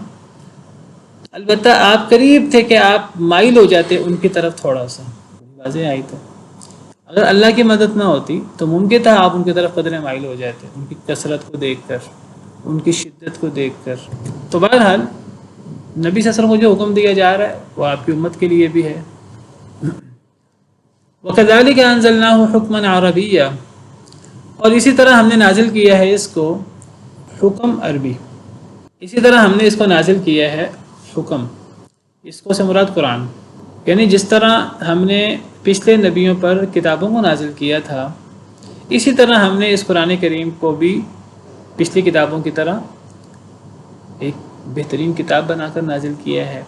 البتہ آپ قریب تھے کہ آپ مائل ہو جاتے ان کی طرف تھوڑا سا. واضح آیت ہے. اگر اللہ کی مدد نہ ہوتی تو ممکن تھا آپ ان کی طرف قدرے مائل ہو جاتے، ان کی کثرت کو دیکھ کر، ان کی شدت کو دیکھ کر. تو بہرحال نبی صلی اللہ علیہ وسلم کو جو حکم دیا جا رہا ہے وہ آپ کی امت کے لیے بھی ہے. وَكَذَلِكَ أَنزَلْنَاهُ حُكْمًا عَرَبِيًّا، اور اسی طرح ہم نے نازل کیا ہے اس کو حکم عربی. اسی طرح ہم نے اس کو نازل کیا ہے حکم، اس کو سے مراد قرآن. یعنی جس طرح ہم نے پچھلے نبیوں پر کتابوں کو نازل کیا تھا، اسی طرح ہم نے اس قرآن کریم کو بھی پچھلی کتابوں کی طرح ایک بہترین کتاب بنا کر نازل کیا ہے.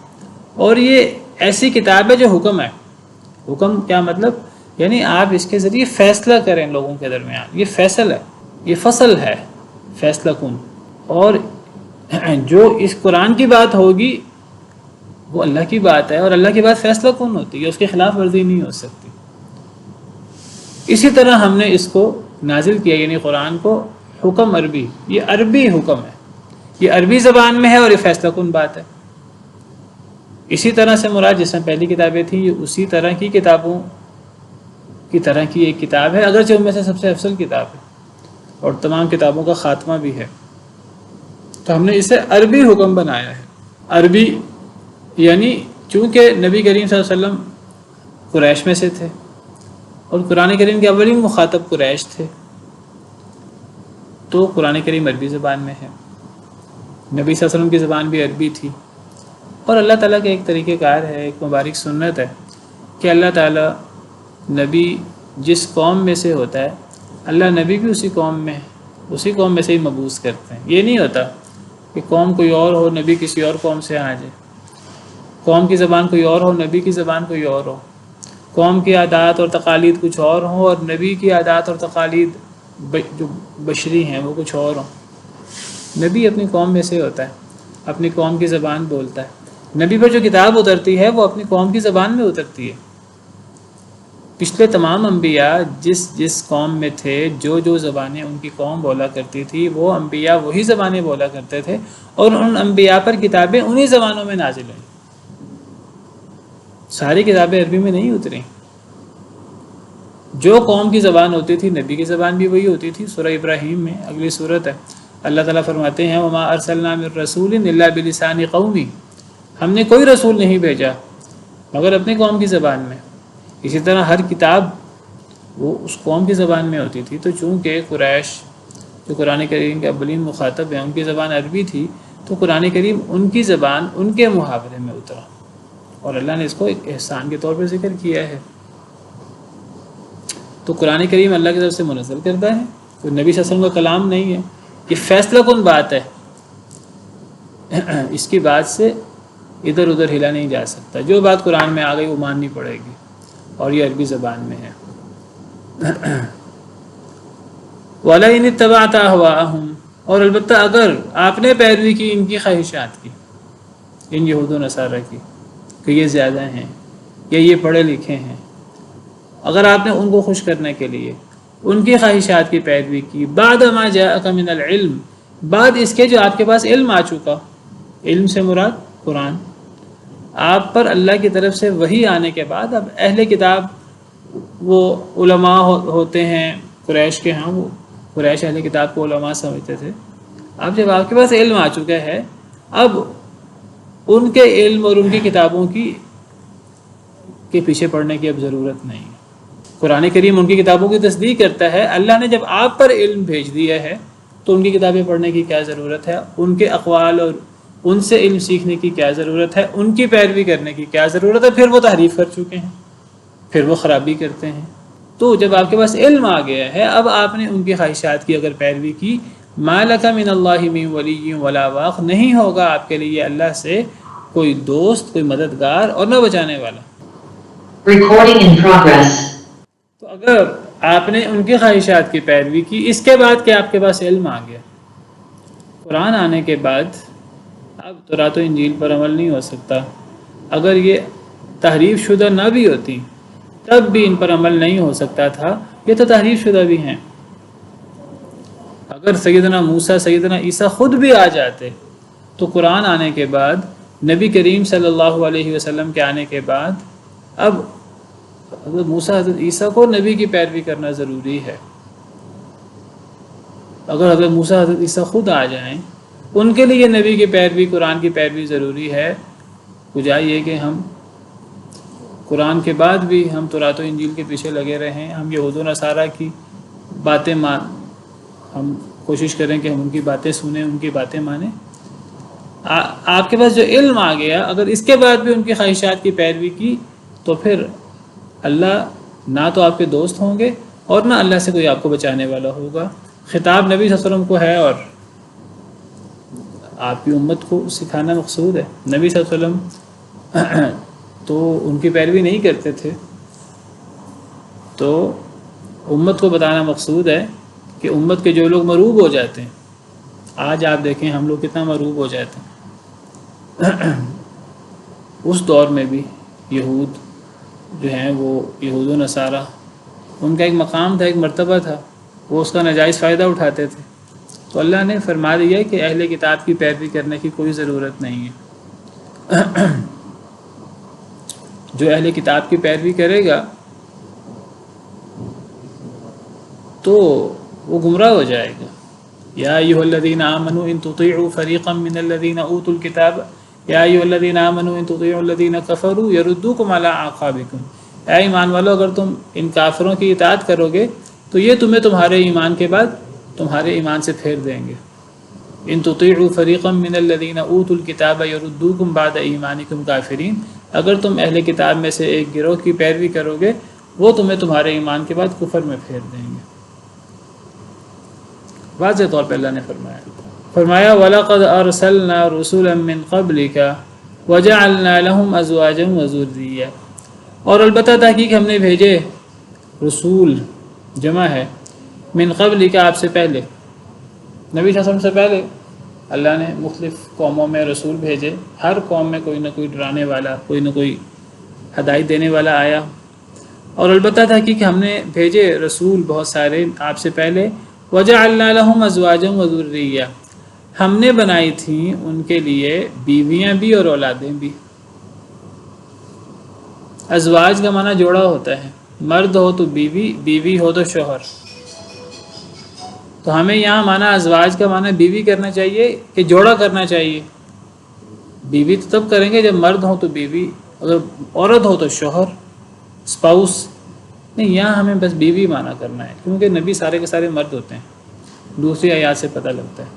اور یہ ایسی کتاب ہے جو حکم ہے. حکم کیا مطلب؟ یعنی آپ اس کے ذریعے فیصلہ کریں لوگوں کے درمیان. یہ فیصل ہے، یہ فصل ہے، فیصلہ کن. اور جو اس قرآن کی بات ہوگی وہ اللہ کی بات ہے، اور اللہ کی بات فیصلہ کن ہوتی ہے، اس کے خلاف ورزی نہیں ہو سکتی. اسی طرح ہم نے اس کو نازل کیا یعنی قرآن کو حکم عربی. یہ عربی حکم ہے، یہ عربی زبان میں ہے اور یہ فیصلہ کن بات ہے. اسی طرح سے مراد جس میں پہلی کتابیں تھیں یہ اسی طرح کی کتابوں کی طرح کی ایک کتاب ہے، اگرچہ ان میں سے سب سے افضل کتاب ہے اور تمام کتابوں کا خاتمہ بھی ہے. تو ہم نے اسے عربی حکم بنایا ہے. عربی یعنی چونکہ نبی کریم صلی اللہ علیہ وسلم قریش میں سے تھے اور قرآن کریم کے اولین مخاطب قریش تھے، تو قرآن کریم عربی زبان میں ہے. نبی صلی اللہ علیہ وسلم کی زبان بھی عربی تھی. اور اللہ تعالیٰ کا ایک طریقہ کار ہے، ایک مبارک سنت ہے کہ اللہ تعالیٰ نبی جس قوم میں سے ہوتا ہے اللہ نبی بھی اسی قوم میں سے ہی مبعوث کرتے ہیں. یہ نہیں ہوتا کہ قوم کوئی اور ہو نبی کسی اور قوم سے آ جائے، قوم کی زبان کوئی اور ہو نبی کی زبان کوئی اور ہو، قوم کی عادات اور تقالید کچھ اور ہوں اور نبی کی عادات اور تقالید جو بشری ہیں وہ کچھ اور ہوں. نبی اپنی قوم میں سے ہوتا ہے، اپنی قوم کی زبان بولتا ہے. نبی پر جو کتاب اترتی ہے وہ اپنی قوم کی زبان میں اترتی ہے. پچھلے تمام انبیاء جس قوم میں تھے جو زبانیں ان کی قوم بولا کرتی تھی وہ انبیاء وہی زبانیں بولا کرتے تھے اور ان انبیاء پر کتابیں انہی زبانوں میں نازل ہوئیں. ساری کتابیں عربی میں نہیں اتریں. جو قوم کی زبان ہوتی تھی نبی کی زبان بھی وہی ہوتی تھی. سورہ ابراہیم میں اگلی صورت ہے اللہ تعالیٰ فرماتے ہیں وَمَا أَرْسَلْنَا مِن رَّسُولٍ إِلَّا بِلِسَانِ قَوْمِهِ، ہم نے کوئی رسول نہیں بھیجا مگر اپنی قوم کی زبان میں. اسی طرح ہر کتاب وہ اس قوم کی زبان میں ہوتی تھی. تو چونکہ قریش جو قرآن کریم کے اولین مخاطب ہیں ان کی زبان عربی تھی تو قرآن کریم ان کی زبان ان کے محاورے میں اترا اور اللہ نے اس کو ایک احسان کے طور پر ذکر کیا ہے. تو قرآن کریم اللہ کی طرف سے منزل کرتا ہے، تو نبی صلی اللہ علیہ وسلم کا کلام نہیں ہے. یہ فیصلہ کن بات ہے، اس کی بات سے ادھر ادھر ہلا نہیں جا سکتا. جو بات قرآن میں آ گئی وہ ماننی پڑے گی اور یہ عربی زبان میں ہے. وَلَئِنِ اتَّبَعْتَ أَهْوَاءَهُمْ، اور البتہ اگر آپ نے پیروی کی ان کی خواہشات کی، ان یہود و نصارہ کی کہ یہ زیادہ ہیں یا یہ پڑھے لکھے ہیں، اگر آپ نے ان کو خوش کرنے کے لیے ان کی خواہشات کی پیروی کی بعد ما جاءک من العلم، بعد اس کے جو آپ کے پاس علم آ چکا، علم سے مراد قرآن، آپ پر اللہ کی طرف سے وحی آنے کے بعد اب اہل کتاب وہ علماء ہوتے ہیں قریش کے ہاں، وہ قریش اہل کتاب کو علماء سمجھتے تھے. اب جب آپ کے پاس علم آ چکا ہے اب ان کے علم اور ان کی کتابوں کے پیچھے پڑھنے کی اب ضرورت نہیں ہے۔ قرآن کریم ان کی کتابوں کی تصدیق کرتا ہے۔ اللہ نے جب آپ پر علم بھیج دیا ہے تو ان کی کتابیں پڑھنے کی کیا ضرورت ہے؟ ان کے اقوال اور ان سے علم سیکھنے کی کیا ضرورت ہے؟ ان کی پیروی کرنے کی کیا ضرورت ہے؟ پھر وہ تحریف کر چکے ہیں، پھر وہ خرابی کرتے ہیں۔ تو جب آپ کے پاس علم آ گیا ہے، اب آپ نے ان کی خواہشات کی اگر پیروی کی، ما لک من اللہ من ولی ولا واق، نہیں ہوگا آپ کے لیے اللہ سے کوئی دوست، کوئی مددگار اور نہ بچانے والا۔ Recording in progress. تو اگر آپ نے ان کی خواہشات کی پیروی کی، اس کے بعد کہ آپ کے پاس علم آ گیا، قرآن آنے کے بعد اب تورات و انجیل پر عمل نہیں ہو سکتا۔ اگر یہ تحریف شدہ نہ بھی ہوتی تب بھی ان پر عمل نہیں ہو سکتا تھا، یہ تو تحریف شدہ بھی ہیں۔ اگر سیدنا موسیٰ، سیدنا عیسیٰ خود بھی آ جاتے تو قرآن آنے کے بعد، نبی کریم صلی اللہ علیہ وسلم کے آنے کے بعد، اب حضرت موسیٰ، حضرت عیسیٰ کو نبی کی پیروی کرنا ضروری ہے۔ اگر حضرت موسیٰ، حضرت عیسیٰ خود آ جائیں، ان کے لیے نبی کی پیروی، قرآن کی پیروی ضروری ہے، بجائے یہ کہ ہم قرآن کے بعد بھی ہم تورات و انجیل کے پیچھے لگے رہیں، ہم یہود و نصارہ کی باتیں ہم کوشش کریں کہ ہم ان کی باتیں سنیں، ان کی باتیں مانیں۔ آپ کے پاس جو علم آ گیا، اگر اس کے بعد بھی ان کی خواہشات کی پیروی کی تو پھر اللہ نہ تو آپ کے دوست ہوں گے اور نہ اللہ سے کوئی آپ کو بچانے والا ہوگا۔ خطاب نبی صلی اللہ علیہ وسلم کو ہے اور آپ کی امت کو سکھانا مقصود ہے۔ نبی صلی اللہ علیہ وسلم تو ان کی پیروی نہیں کرتے تھے، تو امت کو بتانا مقصود ہے کہ امت کے جو لوگ مروب ہو جاتے ہیں، آج آپ دیکھیں ہم لوگ کتنا مروب ہو جاتے ہیں، اس دور میں بھی یہود جو ہیں، وہ یہود و نصارہ، ان کا ایک مقام تھا، ایک مرتبہ تھا، وہ اس کا ناجائز فائدہ اٹھاتے تھے۔ تو اللہ نے فرما دیا کہ اہل کتاب کی پیروی کرنے کی کوئی ضرورت نہیں ہے۔ جو اہل کتاب کی پیروی کرے گا تو وہ گمراہ ہو جائے گا۔ یا ایھا الذین آمنوا ان تطیعوا فریقا من الذین اوتوا الکتاب یا ایھا الذین آمنوا ان تطیعوا الذین کفروا یردوکم علی اعقابکم، اے ایمان والو اگر تم ان کافروں کی اطاعت کرو گے تو یہ تمہیں تمہارے ایمان کے بعد تمہارے ایمان سے پھیر دیں گے۔ ان تطیعوا فریقا من الذین اوتوا الکتاب یردوکم بعد ایمانکم کافرین، اگر تم اہل کتاب میں سے ایک گروہ کی پیروی کرو گے وہ تمہیں تمہارے ایمان کے بعد کفر میں پھیر دیں گے۔ واضح طور پہ اللہ نے فرمایا وَلَقَدْ أَرْسَلْنَا رُسُلًا مِّن قَبْلِكَ وَجَعَلْنَا لَهُمْ أَزْوَاجًا وَذُرِّيَّةً، اور البتہ تحقیق ہم نے بھیجے رسول، جمع ہے من قبل کا، آپ سے پہلے، نبی صلی اللہ علیہ وسلم سے پہلے اللہ نے مختلف قوموں میں رسول بھیجے، ہر قوم میں کوئی نہ کوئی ڈرانے والا، کوئی نہ کوئی ہدایت دینے والا آیا، اور البتہ تحقیق ہم نے بھیجے رسول بہت سارے آپ سے پہلے، وَجَعَلْنَا لَهُمْ أَزْوَاجًا وَذُرِّيَّةً، ہم نے بنائی تھیں ان کے لیے بیویاں بھی اور اولادیں بھی۔ ازواج کا معنی جوڑا ہوتا ہے، مرد ہو تو بیوی، بیوی ہو تو شوہر۔ تو ہمیں یہاں معنی ازواج کا معنی بیوی کرنا چاہیے کہ جوڑا کرنا چاہیے؟ بیوی تو تب کریں گے جب مرد ہو تو بیوی، اگر عورت ہو تو شوہر، اسپاؤس نہیں، یہاں ہمیں بس بیوی معنی کرنا ہے، کیونکہ نبی سارے کے سارے مرد ہوتے ہیں، دوسری آیات سے پتہ لگتا ہے۔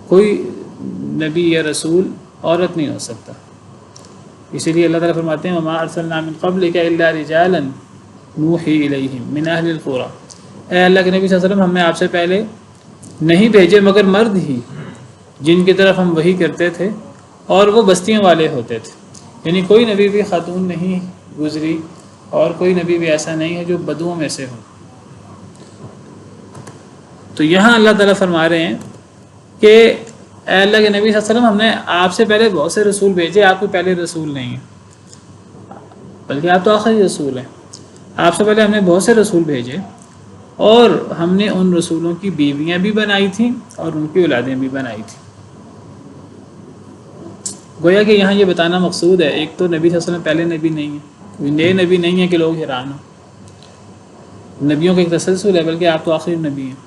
کوئی نبی یا رسول عورت نہیں ہو سکتا، اسی لیے اللہ تعالیٰ فرماتے ہیں وَمَا أَرْسَلْنَا مِن قَبْلِكَ إِلَّا رِجَالًا نُوحِي إِلَيْهِم مِّنْ أَهْلِ الْقُرَىٰ، اے اللہ کے نبی صلی اللہ علیہ وسلم، ہم نے آپ سے پہلے نہیں بھیجے مگر مرد ہی جن کی طرف ہم وحی کرتے تھے، اور وہ بستیوں والے ہوتے تھے، یعنی کوئی نبی بھی خاتون نہیں گزری اور کوئی نبی بھی ایسا نہیں ہے جو بدوؤں میں سے ہو۔ تو یہاں اللہ تعالیٰ فرما رہے ہیں کہ اے اللہ کے نبی صلی اللہ علیہ وسلم، ہم نے آپ سے پہلے بہت سے رسول بھیجے، آپ کو پہلے رسول نہیں ہیں، بلکہ آپ تو آخری رسول ہیں۔ آپ سے پہلے ہم نے بہت سے رسول بھیجے، اور ہم نے ان رسولوں کی بیویاں بھی بنائی تھیں اور ان کی اولادیں بھی بنائی تھیں۔ گویا کہ یہاں یہ بتانا مقصود ہے، ایک تو نبی صلی اللہ علیہ وسلم پہلے نبی نہیں ہے، کوئی نئے نبی نہیں ہے کہ لوگ حیران ہوں، نبیوں کا ایک تسلسل ہے، بلکہ آپ تو آخری نبی ہیں۔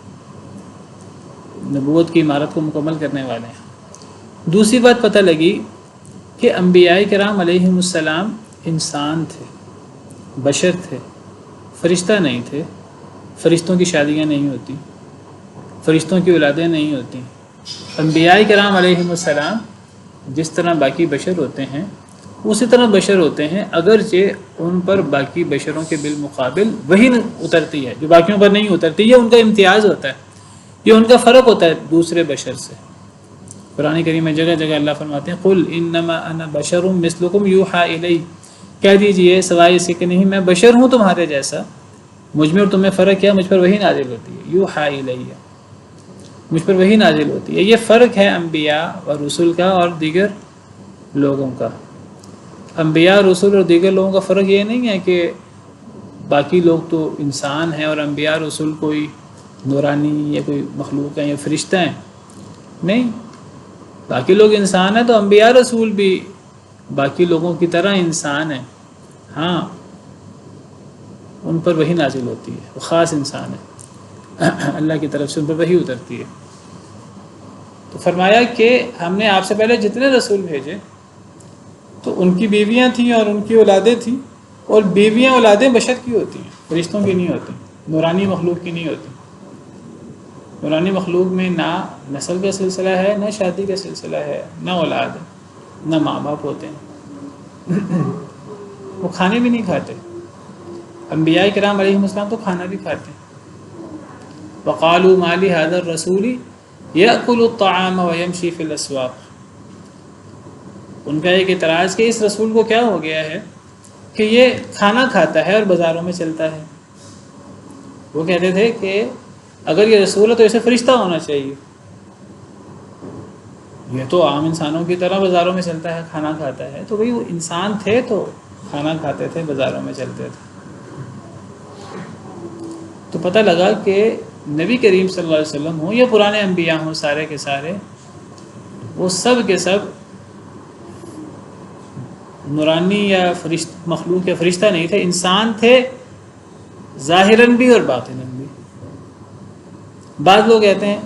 نبوت کی عمارت کو مکمل کرنے والے ہیں۔ دوسری بات پتہ لگی کہ انبیاء کرام علیہم السلام انسان تھے، بشر تھے، فرشتہ نہیں تھے۔ فرشتوں کی شادیاں نہیں ہوتی، فرشتوں کی اولادیں نہیں ہوتی۔ انبیاء کرام علیہم السلام جس طرح باقی بشر ہوتے ہیں اسی طرح بشر ہوتے ہیں، اگرچہ ان پر باقی بشروں کے بالمقابل وحی اترتی ہے جو باقیوں پر نہیں اترتی۔ یہ ان کا امتیاز ہوتا ہے، یہ ان کا فرق ہوتا ہے دوسرے بشر سے۔ قرآن کریم میں جگہ جگہ اللہ فرماتے ہیں قل انما انا بشر مثلکم یوحی الی، کہہ دیجئے سوائے اس کے کہ نہیں میں بشر ہوں تمہارے جیسا، مجھ میں اور تم میں فرق کیا؟ مجھ پر وحی نازل ہوتی ہے، یوحی الی، مجھ پر وحی نازل ہوتی ہے۔ یہ فرق ہے انبیاء اور رسول کا اور دیگر لوگوں کا۔ انبیاء رسول اور دیگر لوگوں کا فرق یہ نہیں ہے کہ باقی لوگ تو انسان ہیں اور انبیاء رسول کوئی نورانی یا کوئی مخلوق ہیں یا فرشتہ ہیں، نہیں، باقی لوگ انسان ہیں تو انبیاء رسول بھی باقی لوگوں کی طرح انسان ہیں، ہاں ان پر وحی نازل ہوتی ہے، وہ خاص انسان ہے، اللہ کی طرف سے ان پر وحی اترتی ہے۔ تو فرمایا کہ ہم نے آپ سے پہلے جتنے رسول بھیجے تو ان کی بیویاں تھیں اور ان کی اولادیں تھیں، اور بیویاں اولادیں بشر کی ہوتی ہیں، فرشتوں کی نہیں ہوتی، نورانی مخلوق کی نہیں ہوتی۔ نورانی مخلوق میں نہ نسل کا سلسلہ ہے، نہ شادی کا سلسلہ ہے، نہ اولاد ہے، نہ ماں باپ ہوتے ہیں، وہ کھانے بھی نہیں کھاتے۔ انبیاء کرام علیہم السلام تو کھانا بھی کھاتے ہیں۔ وقالوا ما لهذا الرسول يأكل الطعام ويمشي في الأسواق، ان کا ایک اعتراض کہ اس رسول کو کیا ہو گیا ہے کہ یہ کھانا کھاتا ہے اور بازاروں میں چلتا ہے۔ وہ کہتے تھے کہ اگر یہ رسول ہے تو اسے فرشتہ ہونا چاہیے، یہ تو عام انسانوں کی طرح بازاروں میں چلتا ہے، کھانا کھاتا ہے۔ تو بھئی وہ انسان تھے تو کھانا کھاتے تھے، بازاروں میں چلتے تھے۔ تو پتہ لگا کہ نبی کریم صلی اللہ علیہ وسلم ہوں یا پرانے انبیاء ہوں، سارے کے سارے وہ سب کے سب نورانی یا مخلوق یا فرشتہ نہیں تھے، انسان تھے، ظاہراً بھی اور باطناً بھی۔ بعض لوگ کہتے ہیں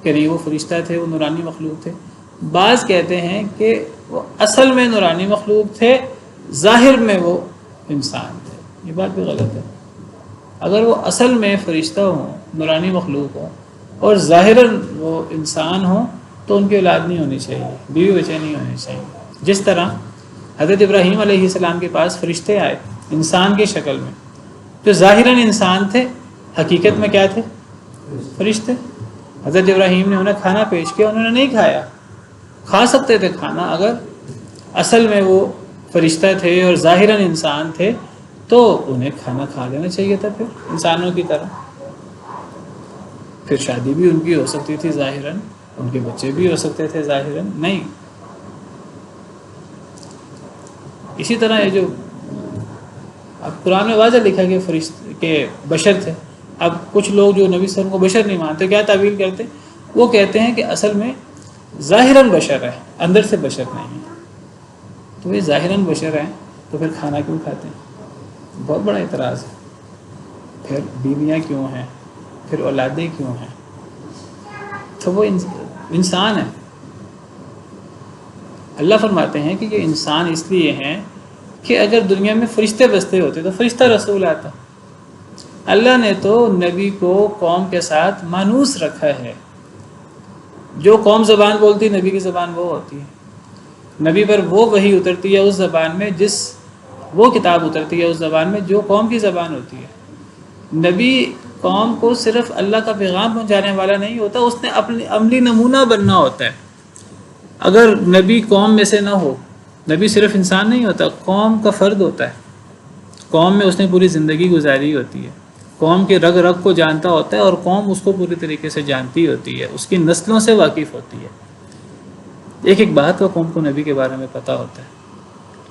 کہ نہیں وہ فرشتہ تھے، وہ نورانی مخلوق تھے، بعض کہتے ہیں کہ وہ اصل میں نورانی مخلوق تھے، ظاہر میں وہ انسان تھے۔ یہ بات بھی غلط ہے۔ اگر وہ اصل میں فرشتہ ہوں، نورانی مخلوق ہوں، اور ظاہراً وہ انسان ہوں تو ان کی اولاد نہیں ہونی چاہیے، بیوی بچے نہیں ہونے چاہیے۔ جس طرح حضرت ابراہیم علیہ السلام کے پاس فرشتے آئے انسان کی شکل میں، جو ظاہراً انسان تھے، حقیقت میں کیا تھے؟ فرشتے۔ حضرت ابراہیم نے انہیں کھانا پیش کیا، انہوں نے نہیں کھایا، کھا سکتے تھے کھانا، اگر اصل میں وہ فرشتہ تھے اور ظاہراً انسان تھے تو انہیں کھانا کھا لینا چاہیے تھا، پھر انسانوں کی طرح۔ پھر شادی بھی ان کی ہو سکتی تھی ظاہراً، ان کے بچے بھی ہو سکتے تھے ظاہراً، نہیں۔ اسی طرح یہ جو اب قرآن میں واضح لکھا کہ فرشتے کے بشر تھے، اب کچھ لوگ جو نبی صلی اللہ علیہ وسلم کو بشر نہیں مانتے، کیا تعویل کرتے؟ وہ کہتے ہیں کہ اصل میں ظاہراً بشر ہے، اندر سے بشر نہیں ہے۔ تو یہ ظاہراً بشر ہیں تو پھر کھانا کیوں کھاتے ہیں؟ بہت بڑا اعتراض ہے۔ پھر بیویاں کیوں ہیں؟ پھر اولادیں کیوں ہیں؟ تو وہ انسان ہے۔ اللہ فرماتے ہیں کہ یہ انسان اس لیے ہیں کہ اگر دنیا میں فرشتے بستے ہوتے تو فرشتہ رسول آتا۔ اللہ نے تو نبی کو قوم کے ساتھ مانوس رکھا ہے، جو قوم زبان بولتی نبی کی زبان وہ ہوتی ہے، نبی پر وہ وحی اترتی ہے اس زبان میں، وہ کتاب اترتی ہے اس زبان میں جو قوم کی زبان ہوتی ہے۔ نبی قوم کو صرف اللہ کا پیغام پہنچانے والا نہیں ہوتا، اس نے اپنی عملی نمونہ بننا ہوتا ہے۔ اگر نبی قوم میں سے نہ ہو، نبی صرف انسان نہیں ہوتا، قوم کا فرد ہوتا ہے، قوم میں اس نے پوری زندگی گزاری ہوتی ہے، قوم کے رگ رگ کو جانتا ہوتا ہے، اور قوم اس کو پوری طریقے سے جانتی ہوتی ہے، اس کی نسلوں سے واقف ہوتی ہے۔ ایک ایک بات کا قوم کو نبی کے بارے میں پتہ ہوتا ہے،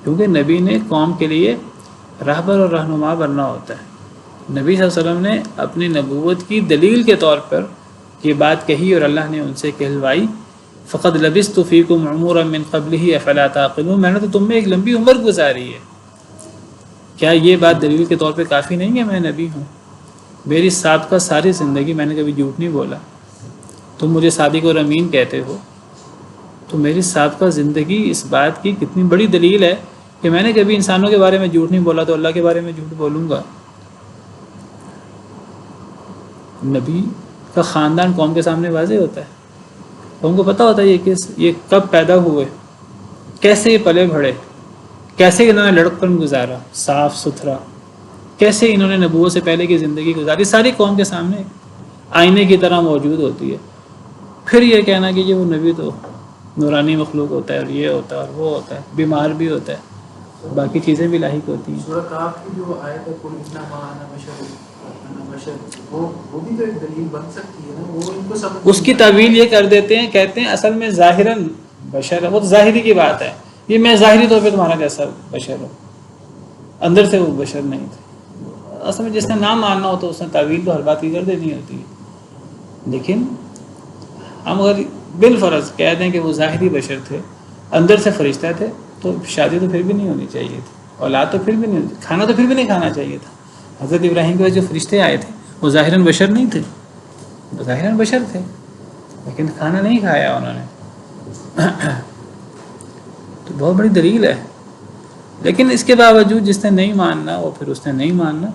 کیونکہ نبی نے قوم کے لیے راہبر اور رہنما بننا ہوتا ہے۔ نبی صلی اللہ علیہ وسلم نے اپنی نبوت کی دلیل کے طور پر یہ بات کہی اور اللہ نے ان سے کہلوائی، فقد لبثت فیکم عمرا من قبلہ افلا تعقلون، میں نے تو تم میں ایک لمبی عمر گزاری ہے، کیا یہ بات دلیل کے طور پہ کافی نہیں ہے؟ میں نبی ہوں، میری سابقہ ساری زندگی میں نے کبھی جھوٹ نہیں بولا، تم مجھے صادق اور امین کہتے ہو، تو میری سابقہ زندگی اس بات کی کتنی بڑی دلیل ہے کہ میں نے کبھی انسانوں کے بارے میں جھوٹ نہیں بولا، تو اللہ کے بارے میں جھوٹ بولوں گا؟ نبی کا خاندان قوم کے سامنے واضح ہوتا ہے، قوم کو پتہ ہوتا ہے یہ کب پیدا ہوئے، کیسے یہ پلے بڑھے، کیسے انہوں نے لڑکپن گزارا صاف ستھرا، کیسے انہوں نے نبوت سے پہلے کی زندگی گزاری، ساری قوم کے سامنے آئینے کی طرح موجود ہوتی ہے۔ پھر یہ کہنا کہ یہ وہ نبی تو نورانی مخلوق ہوتا ہے اور یہ ہوتا ہے اور وہ ہوتا ہے، بیمار بھی ہوتا ہے، باقی چیزیں بھی لاحق ہوتی ہیں۔ سورہ کاف کی جو آیت ہے قل انما انا بشر، وہ بھی تو ایک دلیل بن سکتی ہے نا، وہ ان کو سمجھ اس کی تعویل یہ کر دیتے ہیں، کہتے ہیں اصل میں ظاہراً بشر ہے، وہ تو ظاہری کی بات ہے، یہ میں ظاہری طور پہ تمہارا جیسا بشر ہوں، اندر سے وہ بشر نہیں تھے۔ اصل میں جس نے نہ ماننا ہو تو اس نے تعویل تو ہر بات کی کر دینی ہوتی ہے، لیکن ہم اگر بالفرض کہہ دیں کہ وہ ظاہری بشر تھے، اندر سے فرشتہ تھے، تو شادی تو پھر بھی نہیں ہونی چاہیے تھی، اولاد تو پھر بھی نہیں، کھانا تو پھر بھی نہیں کھانا چاہیے تھا۔ حضرت ابراہیم کے بعد جو فرشتے آئے تھے وہ ظاہراً بشر نہیں تھے، ظاہراً بشر تھے، لیکن کھانا نہیں کھایا انہوں نے، تو بہت بڑی دلیل ہے۔ لیکن اس کے باوجود جس نے نہیں ماننا وہ پھر اس نے نہیں ماننا،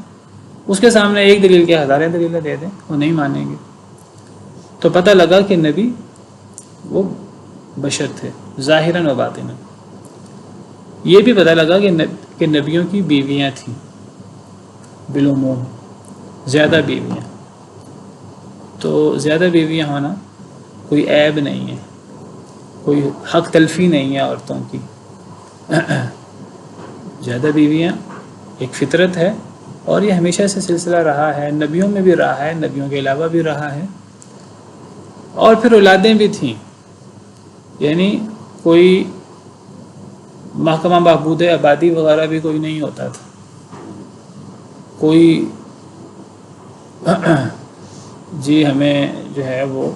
اس کے سامنے ایک دلیل کے ہزاریں دلیلیں دے دیں وہ نہیں مانیں گے۔ تو پتہ لگا کہ نبی وہ بشر تھے ظاہراً و باطناً۔ یہ بھی پتہ لگا کہ نبیوں کی بیویاں تھیں بالعموم، زیادہ بیویاں، تو زیادہ بیویاں ہونا کوئی عیب نہیں ہے، کوئی حق تلفی نہیں ہے عورتوں کی۔ زیادہ بیویاں ایک فطرت ہے، اور یہ ہمیشہ سے سلسلہ رہا ہے، نبیوں میں بھی رہا ہے، نبیوں کے علاوہ بھی رہا ہے، اور پھر اولادیں بھی تھیں، یعنی کوئی محکمہ بہبود آبادی وغیرہ بھی کوئی نہیں ہوتا تھا، کوئی جی ہمیں جو ہے وہ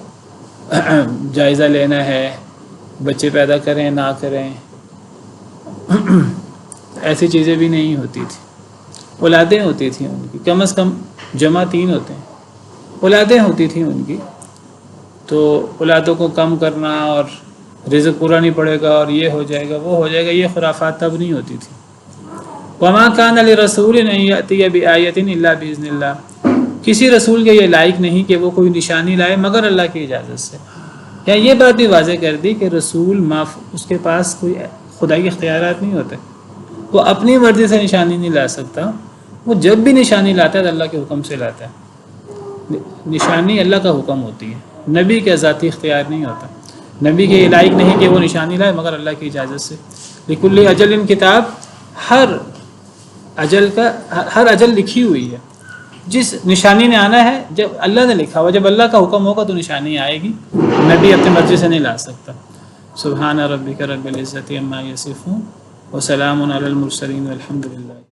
جائزہ لینا ہے، بچے پیدا کریں نہ کریں، ایسی چیزیں بھی نہیں ہوتی تھیں۔ اولادیں ہوتی تھیں ان کی، کم از کم جمع 3 ہوتے ہیں، اولادیں ہوتی تھیں ان کی، تو اولادوں کو کم کرنا اور رزق پورا نہیں پڑے گا اور یہ ہو جائے گا وہ ہو جائے گا، یہ خرافات تب نہیں ہوتی تھی۔ وما کان لرسول ان یأتی بآیۃ الا باذن اللہ، کسی رسول کے یہ لائق نہیں کہ وہ کوئی نشانی لائے مگر اللہ کی اجازت سے۔ یا یہ بات بھی واضح کر دی کہ رسول اس کے پاس کوئی خدائی اختیارات نہیں ہوتے، وہ اپنی مرضی سے نشانی نہیں لا سکتا، وہ جب بھی نشانی لاتا ہے تو اللہ کے حکم سے لاتا ہے، نشانی اللہ کا حکم ہوتی ہے، نبی کا ذاتی اختیار نہیں ہوتا، نبی کے یہ لائق نہیں کہ وہ نشانی لائے مگر اللہ کی اجازت سے۔ لکل اجل کتاب، ہر اجل لکھی ہوئی ہے، جس نشانی نے آنا ہے جب اللہ نے لکھا ہوا، جب اللہ کا حکم ہوگا تو نشانی آئے گی، نبی اپنی مرضی سے نہیں لا سکتا۔ سبحان ربک رب العزت عما یصفون وسلام علی المرسلین والحمد للہ۔